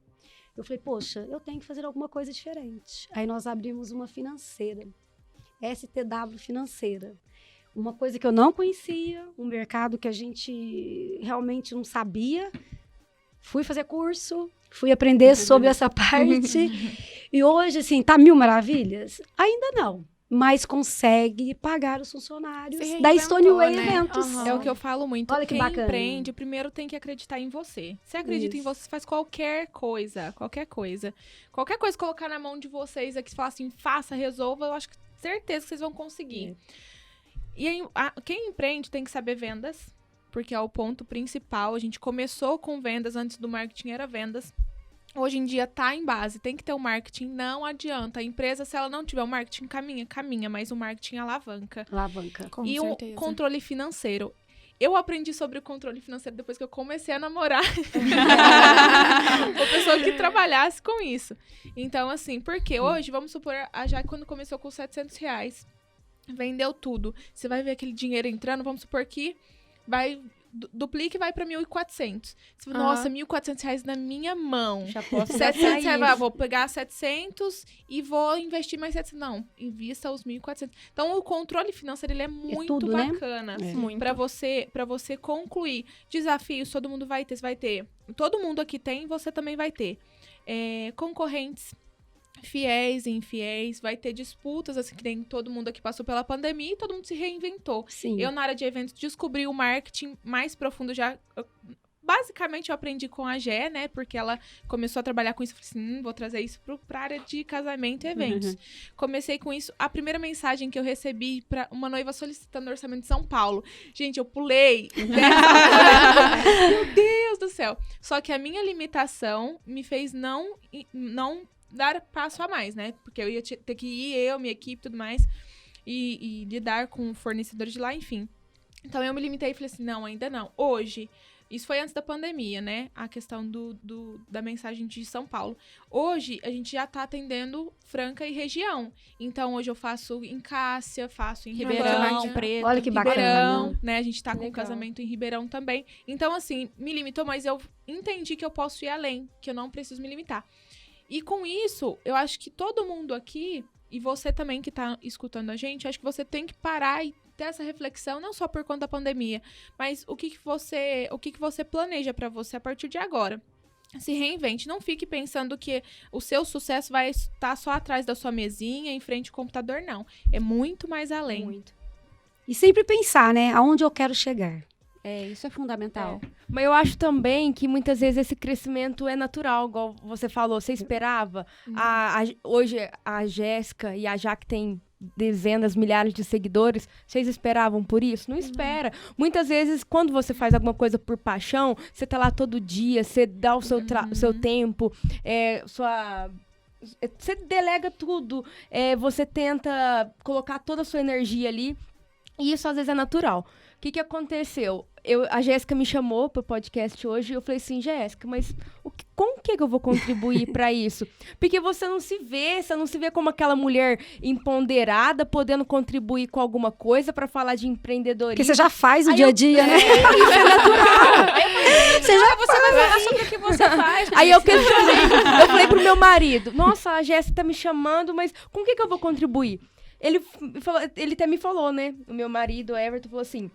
Eu falei, poxa, eu tenho que fazer alguma coisa diferente. Aí nós abrimos uma financeira, STW Financeira. Uma coisa que eu não conhecia, um mercado que a gente realmente não sabia. Fui fazer curso, fui aprender sobre essa parte. E hoje, assim, tá 1000 maravilhas? Ainda não. Mas consegue pagar os funcionários da Stoneway Eventos. É o que eu falo muito. Olha que Quem bacana. empreende, primeiro tem que acreditar em você. Você acredita em Isso. você, faz qualquer coisa. Qualquer coisa. Qualquer coisa colocar na mão de vocês aqui, falar assim, faça, resolva, eu acho que certeza que vocês vão conseguir. E aí, quem empreende tem que saber vendas, porque é o ponto principal. A gente começou com vendas, antes do marketing era vendas. Hoje em dia tá em base, tem que ter o marketing, não adianta. A empresa, se ela não tiver o marketing, caminha, mas o marketing alavanca. Alavanca. Com E certeza. o controle financeiro. Eu aprendi sobre o controle financeiro depois que eu comecei a namorar. Uma pessoa que trabalhasse com isso. Então, assim, porque hoje, vamos supor, a Jaque, quando começou com R$700, vendeu tudo. Você vai ver aquele dinheiro entrando, vamos supor que vai... duplica e vai pra 1.400. Você fala, nossa, R$1.400 na minha mão. Já posso R$700, vou pegar 700 e vou investir mais 700. Não, invista os 1.400. Então, o controle financeiro, ele é muito tudo, né? bacana. Muito. Pra você concluir. Desafios, todo mundo vai ter, você vai ter. Todo mundo aqui tem, você também vai ter. Concorrentes, fiéis e infiéis, vai ter disputas, assim, que nem todo mundo aqui passou pela pandemia e todo mundo se reinventou. Sim. Eu, na área de eventos, descobri o marketing mais profundo já. Basicamente, eu aprendi com a Gé, né? Porque ela começou a trabalhar com isso. Eu falei assim, vou trazer isso pra área de casamento e eventos. Comecei com isso. A primeira mensagem que eu recebi pra uma noiva solicitando orçamento de São Paulo. Gente, eu pulei. Meu Deus do céu. Só que a minha limitação me fez não dar passo a mais, né? Porque eu ia ter que ir, minha equipe e tudo mais, e lidar com fornecedores de lá, enfim. Então, eu me limitei e falei assim, não, ainda não. Hoje, isso foi antes da pandemia, né? A questão da mensagem de São Paulo. Hoje, a gente já tá atendendo Franca e região. Então, hoje eu faço em Cássia, faço em Ribeirão Preto. Olha que bacana. Ribeirão, né? A gente tá com Legal. casamento em Ribeirão também. Então, assim, me limitou, mas eu entendi que eu posso ir além, que eu não preciso me limitar. E com isso, eu acho que todo mundo aqui, e você também que tá escutando a gente, acho que você tem que parar e ter essa reflexão, não só por conta da pandemia, mas o que você planeja pra você a partir de agora. Se reinvente, não fique pensando que o seu sucesso vai estar só atrás da sua mesinha, em frente ao computador, não. É muito mais além. Muito. E sempre pensar, né? Aonde eu quero chegar. Isso é fundamental. Mas eu acho também que muitas vezes esse crescimento é natural, igual você falou, você esperava. Hoje a Jéssica e a Jaque têm dezenas, milhares de seguidores, vocês esperavam por isso? Não espera. Muitas vezes, quando você faz alguma coisa por paixão, você tá lá todo dia, você dá o seu tempo, você delega tudo, você tenta colocar toda a sua energia ali, e isso às vezes é natural. O que aconteceu? A Jéssica me chamou pro podcast hoje e eu falei assim, Jéssica, mas como que eu vou contribuir para isso? Porque você não se vê como aquela mulher empoderada, podendo contribuir com alguma coisa para falar de empreendedorismo. Porque você já faz no dia a dia, né? Isso é natural. Você vai falar sobre o que você faz. Aí eu questionei, eu falei pro meu marido, nossa, a Jéssica tá me chamando, mas com o que eu vou contribuir? Ele até me falou, né? O meu marido, o Everton, falou assim,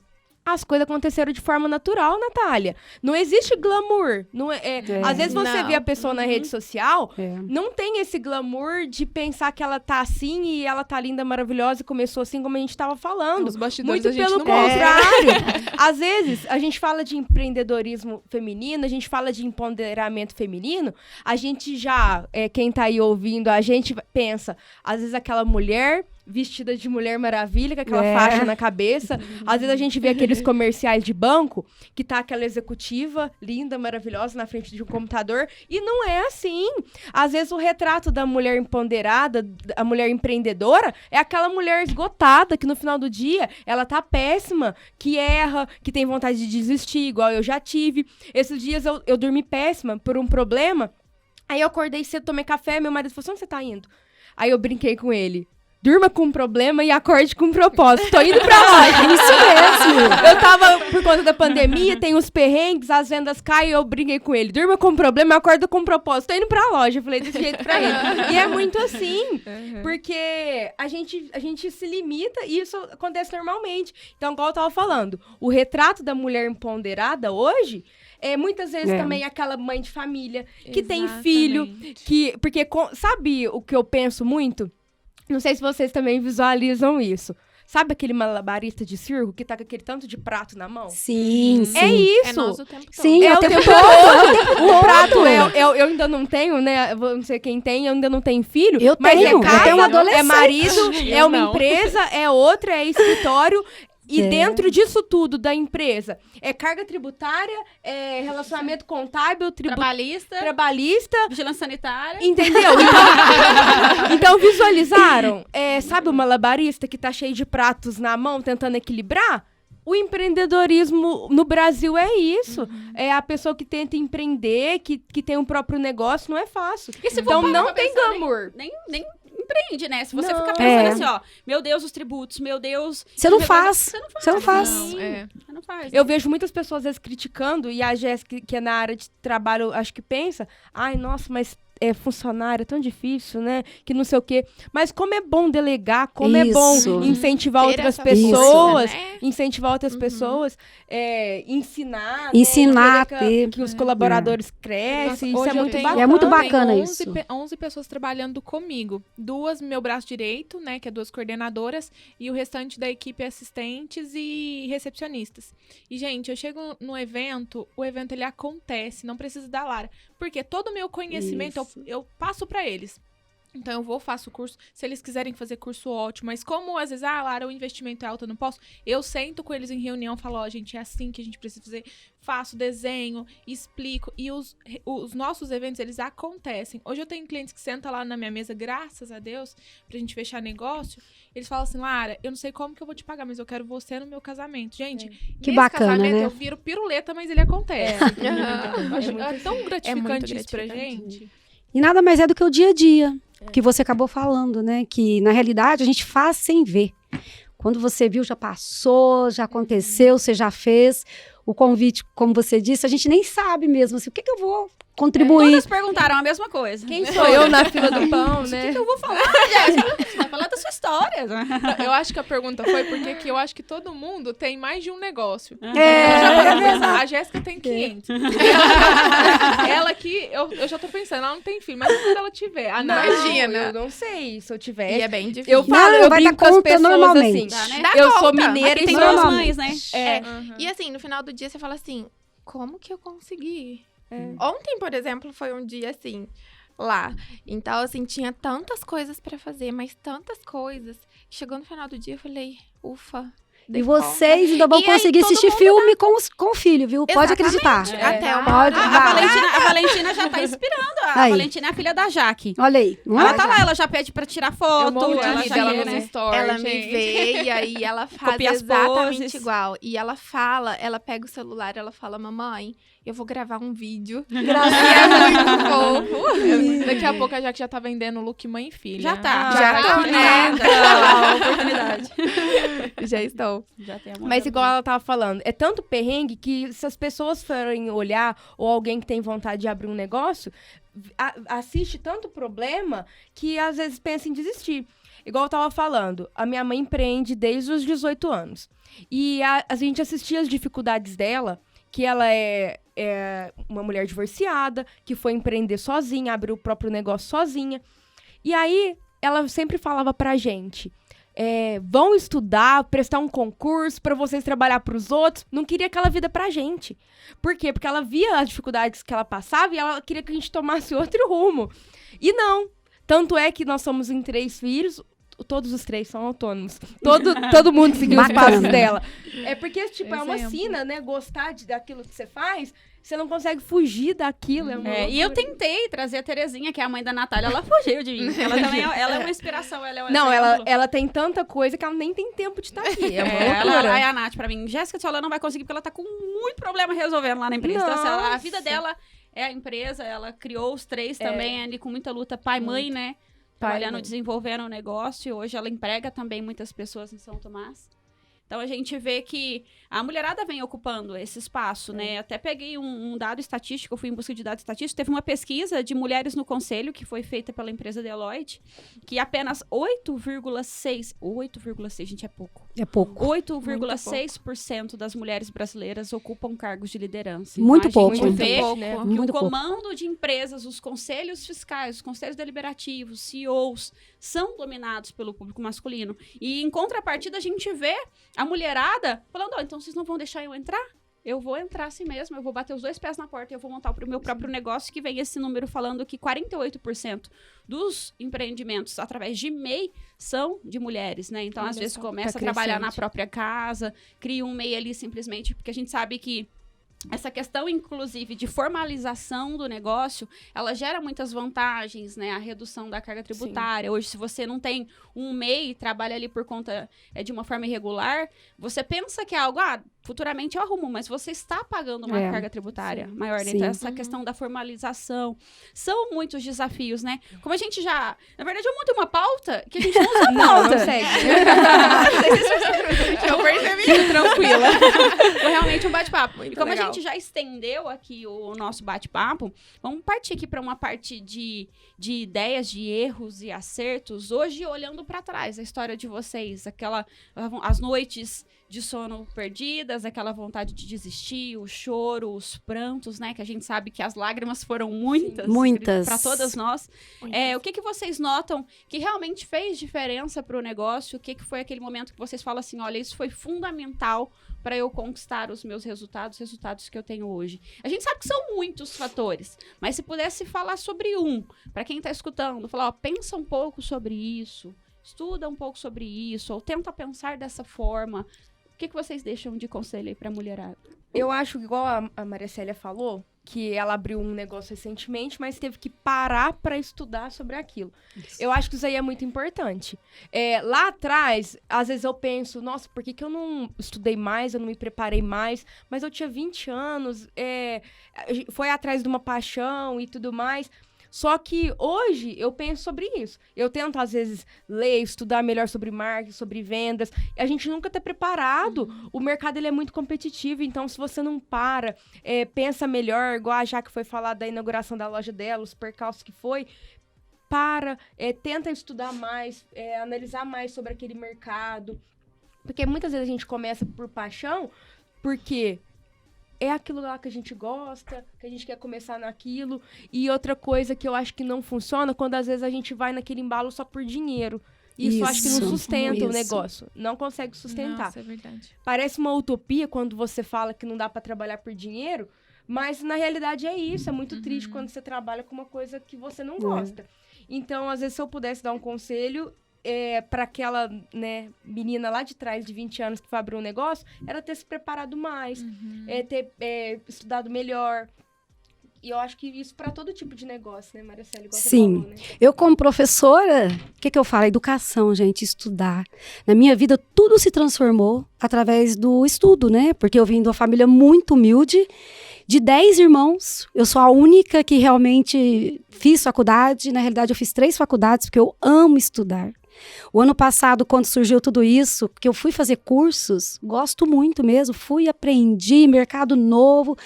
as coisas aconteceram de forma natural, Natália. Não existe glamour. Não às vezes você vê a pessoa na rede social, não tem esse glamour de pensar que ela tá assim e ela tá linda, maravilhosa e começou assim como a gente tava falando. Os bastidores Muito a gente pelo não mostra. contrário. Às vezes, a gente fala de empreendedorismo feminino, a gente fala de empoderamento feminino, a gente já, quem tá aí ouvindo, a gente pensa, às vezes aquela mulher vestida de Mulher Maravilha, com aquela faixa na cabeça. Às vezes a gente vê aqueles comerciais de banco, que tá aquela executiva, linda, maravilhosa, na frente de um computador, e não é assim. Às vezes o retrato da mulher empoderada, a mulher empreendedora, é aquela mulher esgotada, que no final do dia, ela tá péssima, que erra, que tem vontade de desistir, igual eu já tive. Esses dias eu dormi péssima por um problema, aí eu acordei cedo, tomei café, meu marido falou, onde você tá indo? Aí eu brinquei com ele. Durma com um problema e acorde com um propósito. Tô indo pra loja. Isso mesmo. Eu tava, por conta da pandemia, tem os perrengues, as vendas caem, eu briguei com ele. Durma com um problema e acorda com um propósito. Tô indo pra loja. Eu falei desse jeito pra ele. E é muito assim. Porque a gente se limita e isso acontece normalmente. Então, igual eu tava falando, o retrato da mulher empoderada hoje... muitas vezes também aquela mãe de família que tem filho, porque sabe o que eu penso muito? Não sei se vocês também visualizam isso. Sabe aquele malabarista de circo que tá com aquele tanto de prato na mão? Sim, sim. É isso. É nós o tempo todo. Sim, É o o tempo tempo todo. O prato, eu ainda não tenho, né? Não sei quem tem, eu ainda não tenho filho. Eu mas tenho, é casa, eu tenho um adolescente. é marido, é Eu uma não. empresa, é outra, é escritório. E dentro disso tudo da empresa, é carga tributária, é relacionamento contábil, trabalhista, vigilância sanitária. entendeu? Então visualizaram? Sabe o malabarista que tá cheio de pratos na mão, tentando equilibrar? O empreendedorismo no Brasil é isso. É a pessoa que tenta empreender, que tem um próprio negócio, não é fácil. E se for Então parar não pra tem pensar, glamour. Nem empreende, né? Se você Não. ficar pensando assim, ó, meu Deus, os tributos, meu Deus... Você não meu faz. Deus, Você não faz. Sim, É. Você não faz. Eu vejo muitas pessoas às vezes criticando, e a Jéssica, que é na área de trabalho, acho que pensa, ai, nossa, mas funcionário é tão difícil, né? Que não sei o quê. Mas como é bom delegar, como é bom Isso. incentivar Ter outras essa pessoas, força, né? incentivar outras pessoas, ensinar, Ensinar, né? ter. Que os colaboradores crescem, isso Hoje é eu muito tenho- bacana. É muito eu tenho bacana 11 isso. 11 pessoas trabalhando comigo. 2 meu braço direito, né, que é 2 coordenadoras, e o restante da equipe é assistentes e recepcionistas. E, gente, eu chego no evento, o evento ele acontece, não precisa da Lara. Porque todo o meu conhecimento eu passo pra eles. Então, eu vou, faço o curso. Se eles quiserem fazer curso, ótimo. Mas como, às vezes, Lara, o investimento é alto, eu não posso. Eu sento com eles em reunião, falo, ó, gente, é assim que a gente precisa fazer. Faço desenho, explico. E os nossos eventos, eles acontecem. Hoje eu tenho clientes que sentam lá na minha mesa, graças a Deus, pra gente fechar negócio. Eles falam assim, Lara, eu não sei como que eu vou te pagar, mas eu quero você no meu casamento. Gente, Que nesse bacana, casamento né? eu viro piruleta, mas ele acontece. Aham. É tão gratificante muito isso pra gratificante. gente. E nada mais é do que o dia a dia, que você acabou falando, né? Que, na realidade, a gente faz sem ver. Quando você viu, já passou, já aconteceu, você já fez. O convite, como você disse, a gente nem sabe mesmo. Assim, o que eu vou contribuir? Todas perguntaram a mesma coisa. Quem sou eu na fila do pão, O né? que eu vou falar, Jéssica? Você vai falar da sua história. Eu acho que a pergunta foi porque que eu acho que todo mundo tem mais de um negócio. A Jéssica tem 500. Ela aqui, eu já tô pensando, ela não tem filho, mas quando ela tiver, a Nath, Imagina. Eu não sei se eu tiver. E é bem difícil. Eu falo, Não, eu vai brinco dar com as conta pessoas normalmente. assim. Dá, né? Dá Eu sou conta. mineira Aqui e tem sou duas normalmente. mães, né? É. E assim, no final do dia você fala assim, como que eu consegui? É. Ontem, por exemplo, foi um dia assim, lá. Então, assim, tinha tantas coisas pra fazer, mas tantas coisas. Chegou no final do dia, eu falei, ufa. E dei vocês ainda vão E aí, conseguir todo assistir mundo filme com o filho, viu? Pode Exatamente. acreditar. Até uma Pode. hora. A Valentina já tá inspirando. A Aí. Valentina é a filha da Jaque. Olha aí. Não Ela é? tá lá, ela já pede pra tirar eu foto. morro de Ela rir já dela quer, nos né? stories, Ela me gente. vê e aí ela faz Copia as exatamente poses. igual. E ela fala, ela pega o celular, ela fala, mamãe, eu vou gravar um vídeo. Graças E é muito fofo. Daqui a pouco a Jaque já tá vendendo look mãe e filha. Já tá. Já tô, que né? linda. A oportunidade. Já estou. Já tem a Mas igual ela tava falando, é tanto perrengue que se as pessoas forem olhar, ou alguém que tem vontade de abrir um negócio, assiste tanto problema que às vezes pensa em desistir. igual eu tava falando, a minha mãe empreende desde os 18 anos. E a gente assistia as dificuldades dela, que ela é uma mulher divorciada, que foi empreender sozinha, abriu o próprio negócio sozinha. E aí, ela sempre falava pra gente, vão estudar, prestar um concurso pra vocês trabalhar pros outros. Não queria aquela vida pra gente. Por quê? Porque ela via as dificuldades que ela passava e ela queria que a gente tomasse outro rumo. E não. Tanto é que nós somos em 3 filhos, todos os 3 são autônomos. Todo mundo seguiu os passos dela. É porque, tipo, é uma sina, né? Gostar daquilo que você faz, você não consegue fugir daquilo. E eu tentei trazer a Terezinha, que é a mãe da Natália, ela fugiu de mim. Ela também ela é uma inspiração, ela é um Não, exemplo. ela tem tanta coisa que ela nem tem tempo de estar aqui. É uma loucura. Aí a Nath pra mim, Jéssica, ela não vai conseguir porque ela tá com muito problema resolvendo lá na empresa. Então, assim, a vida dela é a empresa, ela criou os 3 também, ali com muita luta, pai, mãe, né? Trabalhando, desenvolvendo o negócio. Hoje ela emprega também muitas pessoas em São Tomás. Então, a gente vê que a mulherada vem ocupando esse espaço, né? Até peguei um dado estatístico, eu fui em busca de dados estatísticos. Teve uma pesquisa de mulheres no conselho, que foi feita pela empresa Deloitte, que apenas 8,6, gente, é pouco. É pouco. 8,6% das mulheres brasileiras ocupam cargos de liderança. Muito então, pouco. A gente vê né? que o comando de empresas, os conselhos fiscais, os conselhos deliberativos, CEOs, são dominados pelo público masculino. E, em contrapartida, a gente vê a mulherada falando, então vocês não vão deixar eu entrar? Eu vou entrar assim mesmo, eu vou bater os 2 pés na porta e eu vou montar o meu próprio negócio, que vem esse número falando que 48% dos empreendimentos através de MEI são de mulheres, né? Então, às vezes, começa a trabalhar na própria casa, cria um MEI ali simplesmente, porque a gente sabe que essa questão, inclusive, de formalização do negócio, ela gera muitas vantagens, né? A redução da carga tributária. Sim. Hoje, se você não tem um MEI e trabalha ali por conta de uma forma irregular, você pensa que é algo, futuramente eu arrumo, mas você está pagando uma carga tributária maior. Né? Então, essa questão da formalização. São muitos desafios, né? Como a gente já... Na verdade, eu montei uma pauta que a gente não usa não segue. Eu percebi. Tranquila. Foi realmente um bate-papo. E como legal. A gente já estendeu aqui o nosso bate-papo, vamos partir aqui para uma parte de ideias, de erros e acertos. Hoje, olhando para trás, a história de vocês, as noites de sono perdidas, aquela vontade de desistir, o choro, os prantos, né? Que a gente sabe que as lágrimas foram muitas. Muitas. Para todas nós. O que vocês notam que realmente fez diferença para o negócio? O que foi aquele momento que vocês falam assim, olha, isso foi fundamental para eu conquistar os meus resultados que eu tenho hoje? A gente sabe que são muitos fatores, mas se pudesse falar sobre para quem está escutando, falar, pensa um pouco sobre isso, estuda um pouco sobre isso, ou tenta pensar dessa forma. O que vocês deixam de conselho aí pra mulherada? Eu acho, igual a Maria Célia falou, que ela abriu um negócio recentemente, mas teve que parar para estudar sobre aquilo. Isso. Eu acho que isso aí é muito importante. Lá atrás, às vezes eu penso, nossa, por que eu não estudei mais, eu não me preparei mais? Mas eu tinha 20 anos, foi atrás de uma paixão e tudo mais. Só que hoje eu penso sobre isso. Eu tento, às vezes, ler, estudar melhor sobre marketing, sobre vendas. A gente nunca está preparado. O mercado ele é muito competitivo, então se você não pensa melhor, igual a Jaque foi falar da inauguração da loja dela, os percalços que foi, tenta estudar mais, analisar mais sobre aquele mercado. Porque muitas vezes a gente começa por paixão, porque... é aquilo lá que a gente gosta, que a gente quer começar naquilo. E outra coisa que eu acho que não funciona, quando às vezes a gente vai naquele embalo só por dinheiro. Isso acho que não sustenta o negócio. Não consegue sustentar. Nossa, é verdade. Parece uma utopia quando você fala que não dá pra trabalhar por dinheiro, mas na realidade é isso. É muito triste quando você trabalha com uma coisa que você não gosta. Então, às vezes, se eu pudesse dar um conselho... para aquela, né, menina lá de trás de 20 anos que foi abrir um negócio, era ter se preparado mais, ter estudado melhor. E eu acho que isso para todo tipo de negócio, né, Maricela? Igual você falou, né? Eu como professora, o que eu falo? Educação, gente, estudar. Na minha vida, tudo se transformou através do estudo, né? Porque eu vim de uma família muito humilde, de 10 irmãos, eu sou a única que realmente fiz faculdade. Na realidade, eu fiz 3 faculdades, porque eu amo estudar. O ano passado, quando surgiu tudo isso, porque eu fui fazer cursos, gosto muito mesmo, aprendi, mercado novo.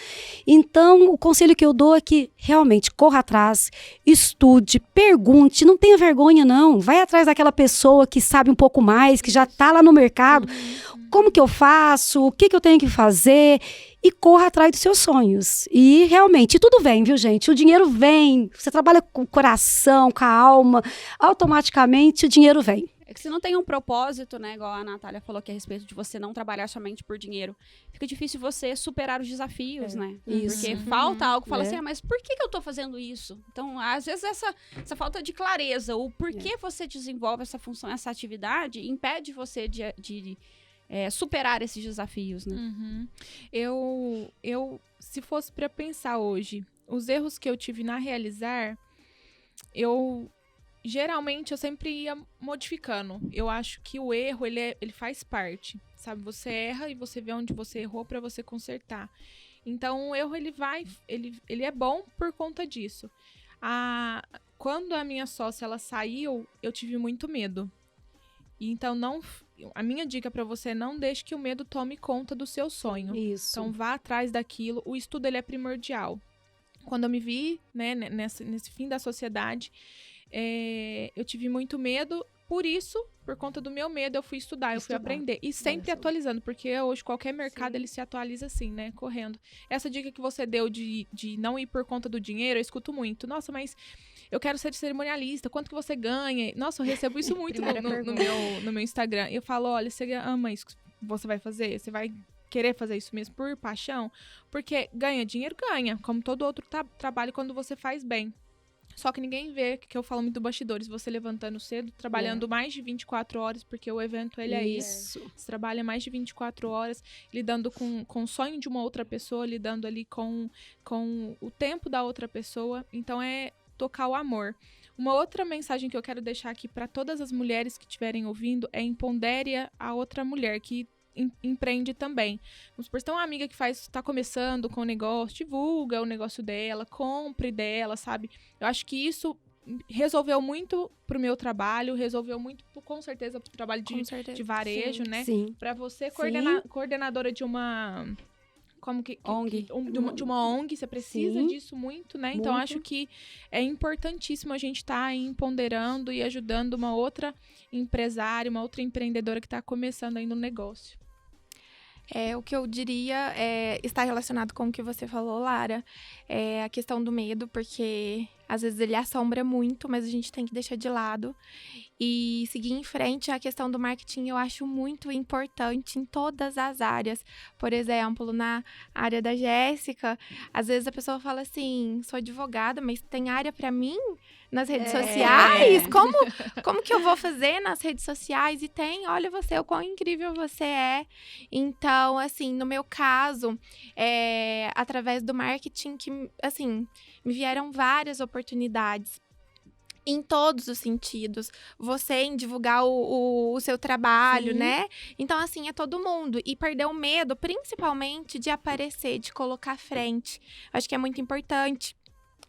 Então, o conselho que eu dou é que realmente corra atrás, estude, pergunte, não tenha vergonha não. Vai atrás daquela pessoa que sabe um pouco mais, que já está lá no mercado. Como que eu faço? O que eu tenho que fazer? E corra atrás dos seus sonhos. E realmente, tudo vem, viu, gente? O dinheiro vem. Você trabalha com o coração, com a alma, automaticamente o dinheiro vem. É que se não tem um propósito, né, igual a Natália falou aqui a respeito de você não trabalhar somente por dinheiro, fica difícil você superar os desafios, né? Isso. Porque falta algo, fala assim, mas por que eu tô fazendo isso? Então, às vezes essa falta de clareza, o porquê você desenvolve essa função, essa atividade, impede você de superar esses desafios, né? Eu se fosse para pensar hoje, os erros que eu tive na realizar, geralmente eu sempre ia modificando. Eu acho que o erro, ele faz parte, sabe? Você erra e você vê onde você errou para você consertar. Então, o erro, ele é bom por conta disso. Quando a minha sócia, ela saiu, eu tive muito medo. Então, a minha dica para você, não deixe que o medo tome conta do seu sonho. Isso. Então, vá atrás daquilo. O estudo, ele é primordial. Quando eu me vi, né, nesse fim da sociedade, eu tive muito medo. Por isso, por conta do meu medo, eu fui estudar, eu fui aprender. E sempre atualizando, porque hoje qualquer mercado, ele se atualiza assim, né, correndo. Essa dica que você deu de não ir por conta do dinheiro, eu escuto muito. Nossa, mas eu quero ser cerimonialista, quanto que você ganha? Nossa, eu recebo isso muito no meu Instagram. Eu falo, olha, você ama isso que você vai fazer? Você vai querer fazer isso mesmo por paixão? Porque ganha dinheiro, ganha, como todo outro trabalho quando você faz bem. Só que ninguém vê, que eu falo muito do bastidores, você levantando cedo, trabalhando mais de 24 horas, porque o evento, ele é isso. Você trabalha mais de 24 horas, lidando com o sonho de uma outra pessoa, lidando ali com o tempo da outra pessoa. Então, é tocar o amor. Uma outra mensagem que eu quero deixar aqui para todas as mulheres que estiverem ouvindo é empodere a outra mulher que empreende também. Vamos supor, se tem uma amiga que está começando com o negócio, divulga o negócio dela, compre dela, sabe? Eu acho que isso resolveu muito pro meu trabalho, resolveu muito, com certeza, pro trabalho de varejo, sim, né? Sim. Para você, coordenadora de uma... ONG. De uma ONG, você precisa disso muito, né? Então, acho que é importantíssimo a gente estar empoderando e ajudando uma outra empresária, uma outra empreendedora que está começando aí no negócio. O que eu diria está relacionado com o que você falou, Lara. A questão do medo, porque às vezes ele assombra muito, mas a gente tem que deixar de lado e seguir em frente. A questão do marketing eu acho muito importante em todas as áreas. Por exemplo, na área da Jéssica, às vezes a pessoa fala assim, sou advogada, mas tem área para mim nas redes sociais? Como que eu vou fazer nas redes sociais? E tem, olha você, o quão incrível você é. Então, assim, no meu caso, através do marketing que, assim, me vieram várias oportunidades. Em todos os sentidos. Você em divulgar o seu trabalho, né? Então, assim, é todo mundo. E perder o medo, principalmente, de aparecer, de colocar à frente. Acho que é muito importante.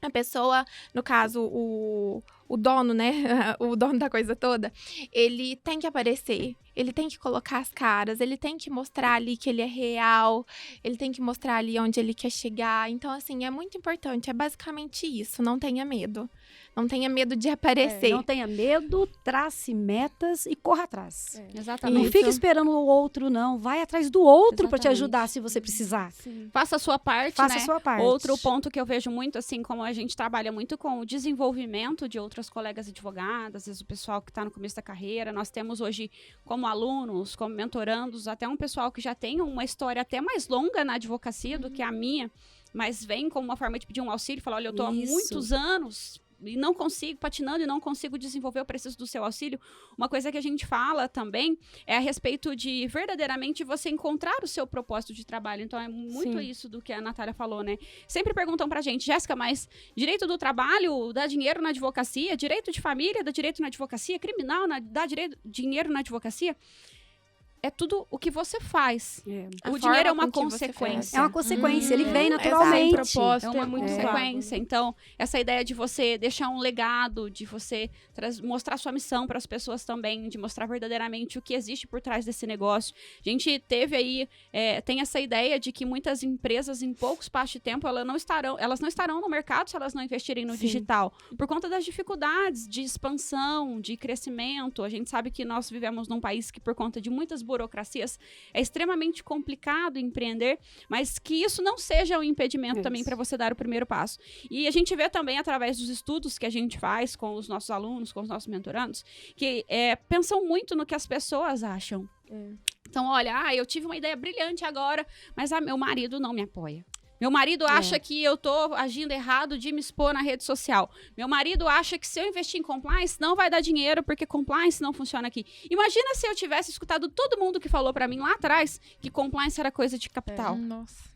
A pessoa, no caso, o dono, né? O dono da coisa toda, ele tem que aparecer. Ele tem que colocar as caras, ele tem que mostrar ali que ele é real, ele tem que mostrar ali onde ele quer chegar. Então, assim, é muito importante. É basicamente isso. Não tenha medo. Não tenha medo de aparecer. Não tenha medo, trace metas e corra atrás. Exatamente. Não fique esperando o outro, não. Vai atrás do outro para te ajudar se você precisar. Sim. Faça a sua parte, Faça né? a sua parte. Outro ponto que eu vejo muito, assim, como a gente trabalha muito com o desenvolvimento de outras colegas advogadas, às vezes o pessoal que está no começo da carreira. Nós temos hoje, como alunos, como mentorandos, até um pessoal que já tem uma história até mais longa na advocacia do que a minha, mas vem como uma forma de pedir um auxílio, falar, olha, eu estou há muitos anos e não consigo, patinando e não consigo desenvolver, eu preciso do seu auxílio. Uma coisa que a gente fala também é a respeito de verdadeiramente você encontrar o seu propósito de trabalho. Então, é muito isso do que a Natália falou, né? Sempre perguntam pra gente, Jéssica, mas direito do trabalho dá dinheiro na advocacia? Direito de família dá direito na advocacia? Criminal dá dinheiro na advocacia? é tudo o que você faz. A O dinheiro é forma uma com que você consequência. É uma consequência, ele vem Exato. naturalmente. O propósito É uma muito consequência. Então, essa ideia de você deixar um legado, de você mostrar sua missão para as pessoas também, de mostrar verdadeiramente o que existe por trás desse negócio. A gente teve aí, tem essa ideia de que muitas empresas, em pouco espaço de tempo, elas não estarão no mercado se elas não investirem no digital. Por conta das dificuldades de expansão, de crescimento. A gente sabe que nós vivemos num país que, por conta de muitas burocracias, é extremamente complicado empreender, mas que isso não seja um impedimento também para você dar o primeiro passo. E a gente vê também, através dos estudos que a gente faz com os nossos alunos, com os nossos mentorandos, que pensam muito no que as pessoas acham. Então, olha, eu tive uma ideia brilhante agora, mas meu marido não me apoia. Meu marido acha que eu tô agindo errado de me expor na rede social. Meu marido acha que se eu investir em compliance, não vai dar dinheiro, porque compliance não funciona aqui. Imagina se eu tivesse escutado todo mundo que falou pra mim lá atrás que compliance era coisa de capital. Nossa.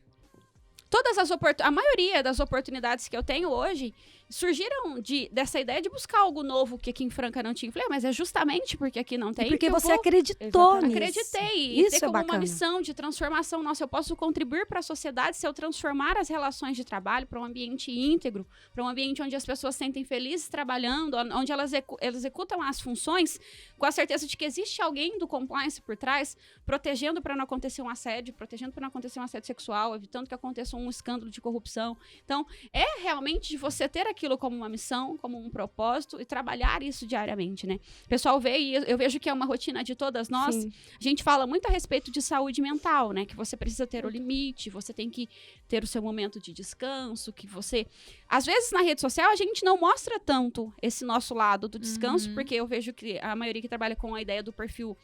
A maioria das oportunidades que eu tenho hoje surgiram dessa ideia de buscar algo novo que aqui em Franca não tinha. Eu falei, mas é justamente porque aqui não tem. Porque que eu você vou... acreditou nisso. Acreditei. Isso ter como é bacana. uma missão de transformação. Nossa, eu posso contribuir para a sociedade se eu transformar as relações de trabalho para um ambiente íntegro, para um ambiente onde as pessoas se sentem felizes trabalhando, onde elas executam as funções com a certeza de que existe alguém do compliance por trás, protegendo para não acontecer um assédio, protegendo para não acontecer um assédio sexual, evitando que aconteça um escândalo de corrupção. Então, é realmente de você ter aquilo como uma missão, como um propósito e trabalhar isso diariamente, né? O pessoal vê e eu vejo que é uma rotina de todas nós. Sim. A gente fala muito a respeito de saúde mental, né? Que você precisa ter o limite, você tem que ter o seu momento de descanso, que você... Às vezes, na rede social, a gente não mostra tanto esse nosso lado do descanso, porque eu vejo que a maioria que trabalha com a ideia do perfil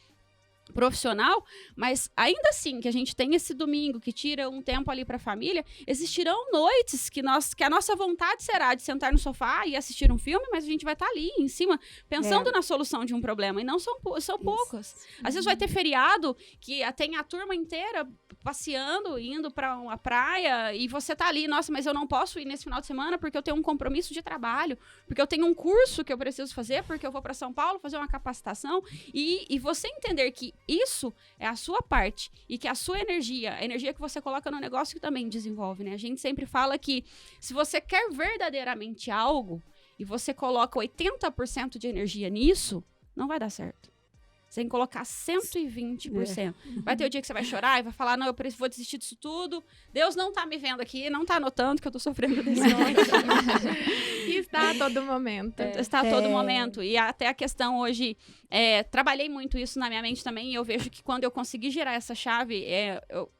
profissional, mas ainda assim que a gente tem esse domingo que tira um tempo ali para a família, existirão noites que a nossa vontade será de sentar no sofá e assistir um filme, mas a gente vai estar ali em cima pensando na solução de um problema, e não são poucas. Às vezes vai ter feriado que tem a turma inteira passeando, indo para uma praia, e você tá ali, nossa, mas eu não posso ir nesse final de semana porque eu tenho um compromisso de trabalho, porque eu tenho um curso que eu preciso fazer, porque eu vou para São Paulo fazer uma capacitação, e você entender que isso é a sua parte e que a sua energia, a energia que você coloca no negócio que também desenvolve, né? A gente sempre fala que se você quer verdadeiramente algo e você coloca 80% de energia nisso, não vai dar certo. Você tem que colocar 120%. Vai ter o dia que você vai chorar e vai falar, não, vou desistir disso tudo. Deus não tá me vendo aqui, não tá notando que eu tô sofrendo desse momento. E está a todo momento. Está a todo momento. E até a questão hoje, trabalhei muito isso na minha mente também, e eu vejo que quando eu consegui girar essa chave,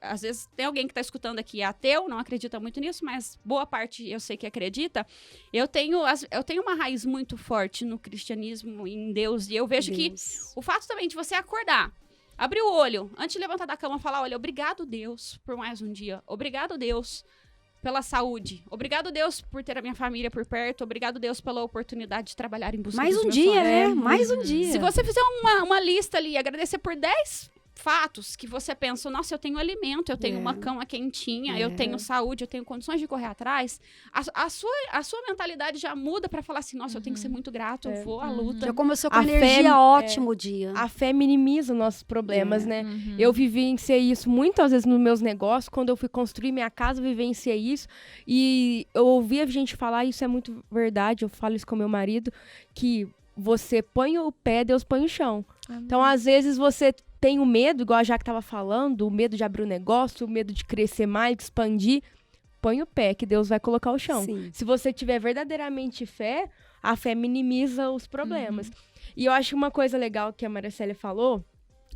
às vezes tem alguém que tá escutando aqui, é ateu, não acredita muito nisso, mas boa parte eu sei que acredita. Eu tenho uma raiz muito forte no cristianismo, em Deus, e eu vejo que o fato também de você acordar, abrir o olho, antes de levantar da cama, falar, olha, obrigado, Deus, por mais um dia. Obrigado, Deus, pela saúde. Obrigado, Deus, por ter a minha família por perto. Obrigado, Deus, pela oportunidade de trabalhar em busca Mais dos um meus dia, sonhos. né? Mais um dia. Se você fizer uma lista ali, agradecer por 10 fatos que você pensa, nossa, eu tenho alimento, eu tenho uma cama quentinha, eu tenho saúde, eu tenho condições de correr atrás, a sua mentalidade já muda pra falar assim, nossa, eu tenho que ser muito grato, eu vou à luta. Já começou com A energia fé, ótimo o dia. A fé minimiza os nossos problemas, né? Eu vivenciei isso muitas vezes nos meus negócios. Quando eu fui construir minha casa, eu vivenciei isso. E eu ouvi a gente falar, isso é muito verdade, eu falo isso com meu marido, que você põe o pé, Deus põe o chão. Então, às vezes, você tem o medo, igual a Jaque estava falando, o medo de abrir um negócio, o medo de crescer mais, de expandir. Põe o pé, que Deus vai colocar o chão. Sim. Se você tiver verdadeiramente fé, a fé minimiza os problemas. E eu acho uma coisa legal que a Maricélia falou,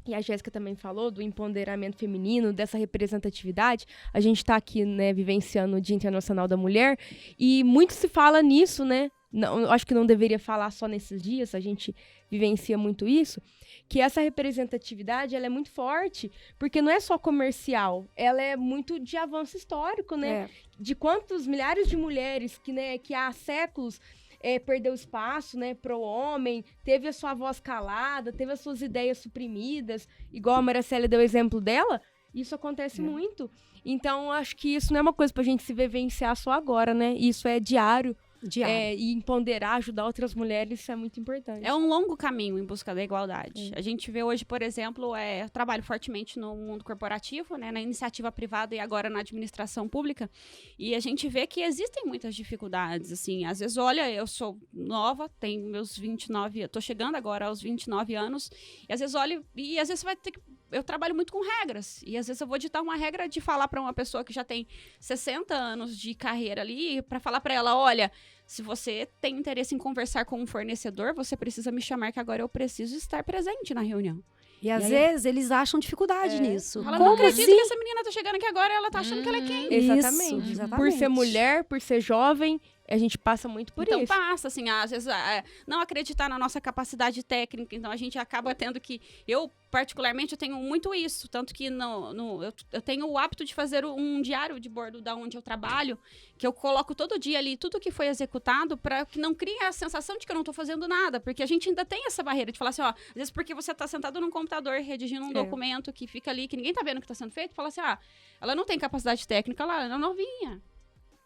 e a Jéssica também falou, do empoderamento feminino, dessa representatividade. A gente está aqui, né, vivenciando o Dia Internacional da Mulher, e muito se fala nisso, né? Não, eu acho que não deveria falar só nesses dias, a gente vivencia muito isso, que essa representatividade, ela é muito forte, porque não é só comercial, ela é muito de avanço histórico, né? De quantos milhares de mulheres que há séculos perdeu espaço, né, pro homem, teve a sua voz calada, teve as suas ideias suprimidas, igual a Maricélia deu o exemplo dela, isso acontece muito. Então, acho que isso não é uma coisa pra gente se vivenciar só agora, né? Isso é diário. Diário. e empoderar, ajudar outras mulheres, isso é muito importante. É um longo caminho em busca da igualdade. A gente vê hoje, por exemplo, eu trabalho fortemente no mundo corporativo, né, na iniciativa privada e agora na administração pública, e a gente vê que existem muitas dificuldades, assim, às vezes, olha, eu sou nova, tenho meus 29, eu tô chegando agora aos 29 anos, e às vezes olho, e às vezes você vai ter que, eu trabalho muito com regras, e às vezes eu vou ditar uma regra de falar para uma pessoa que já tem 60 anos de carreira ali, para falar para ela, olha, se você tem interesse em conversar com um fornecedor, você precisa me chamar que agora eu preciso estar presente na reunião. E às vezes eles acham dificuldade nisso. Ela Como não acredita assim? que essa menina tá chegando aqui agora, ela tá achando que ela é quem? Exatamente. Isso, exatamente. Por ser mulher, por ser jovem, a gente passa muito por Então isso. passa, assim, às vezes não acreditar na nossa capacidade técnica, então a gente acaba tendo que, eu particularmente eu tenho muito isso, tanto que eu tenho o hábito de fazer um diário de bordo da onde eu trabalho, que eu coloco todo dia ali tudo que foi executado para que não crie a sensação de que eu não tô fazendo nada, porque a gente ainda tem essa barreira de falar assim, ó, às vezes porque você tá sentado num computador redigindo um documento que fica ali, que ninguém tá vendo o que tá sendo feito, fala assim, ela não tem capacidade técnica, ela é novinha,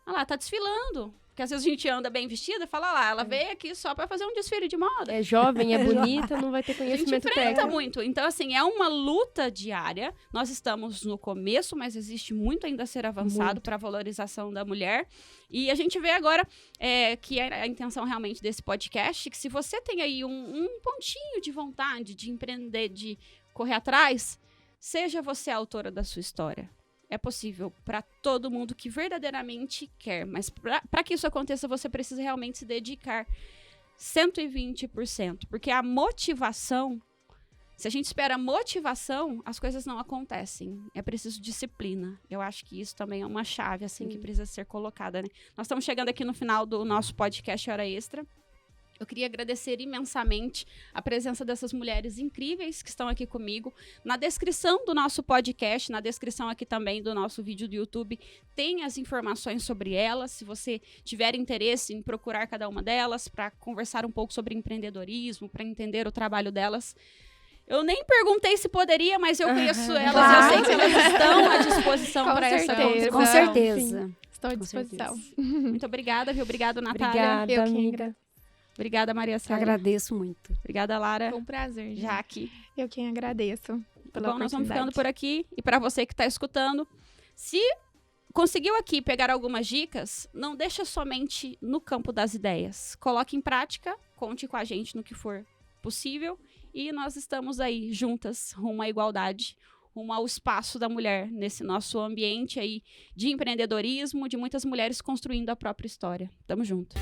ela tá desfilando. Porque às vezes a gente anda bem vestida e fala lá, ela veio aqui só pra fazer um desfile de moda. É jovem, é bonita, não vai ter A gente conhecimento enfrenta técnico. muito. Então, assim, é uma luta diária. Nós estamos no começo, mas existe muito ainda a ser avançado para a valorização da mulher. E a gente vê agora que é a intenção realmente desse podcast, que se você tem aí um pontinho de vontade de empreender, de correr atrás, seja você a autora da sua história. É possível para todo mundo que verdadeiramente quer, mas para que isso aconteça, você precisa realmente se dedicar 120%, porque a motivação, se a gente espera motivação, as coisas não acontecem. É preciso disciplina. Eu acho que isso também é uma chave, assim, que precisa ser colocada, né? Nós estamos chegando aqui no final do nosso podcast Hora Extra. Eu queria agradecer imensamente a presença dessas mulheres incríveis que estão aqui comigo. Na descrição do nosso podcast, na descrição aqui também do nosso vídeo do YouTube, tem as informações sobre elas. Se você tiver interesse em procurar cada uma delas para conversar um pouco sobre empreendedorismo, para entender o trabalho delas. Eu nem perguntei se poderia, mas eu conheço elas, Claro. eu sei que elas estão à disposição Com para essa certeza. conversa. Com certeza. Estou à Com disposição. Muito obrigada, viu? Obrigada, Natália. Obrigada, Eu que amiga. Obrigada, Maria Eu Célia. agradeço muito. Obrigada, Lara. Foi um prazer, gente. Jaque. Eu quem agradeço pela Bom, nós vamos oportunidade. ficando por aqui. E para você que está escutando, se conseguiu aqui pegar algumas dicas, não deixa somente no campo das ideias. Coloque em prática, conte com a gente no que for possível. E nós estamos aí juntas, rumo à igualdade, rumo ao espaço da mulher nesse nosso ambiente aí de empreendedorismo, de muitas mulheres construindo a própria história. Tamo junto.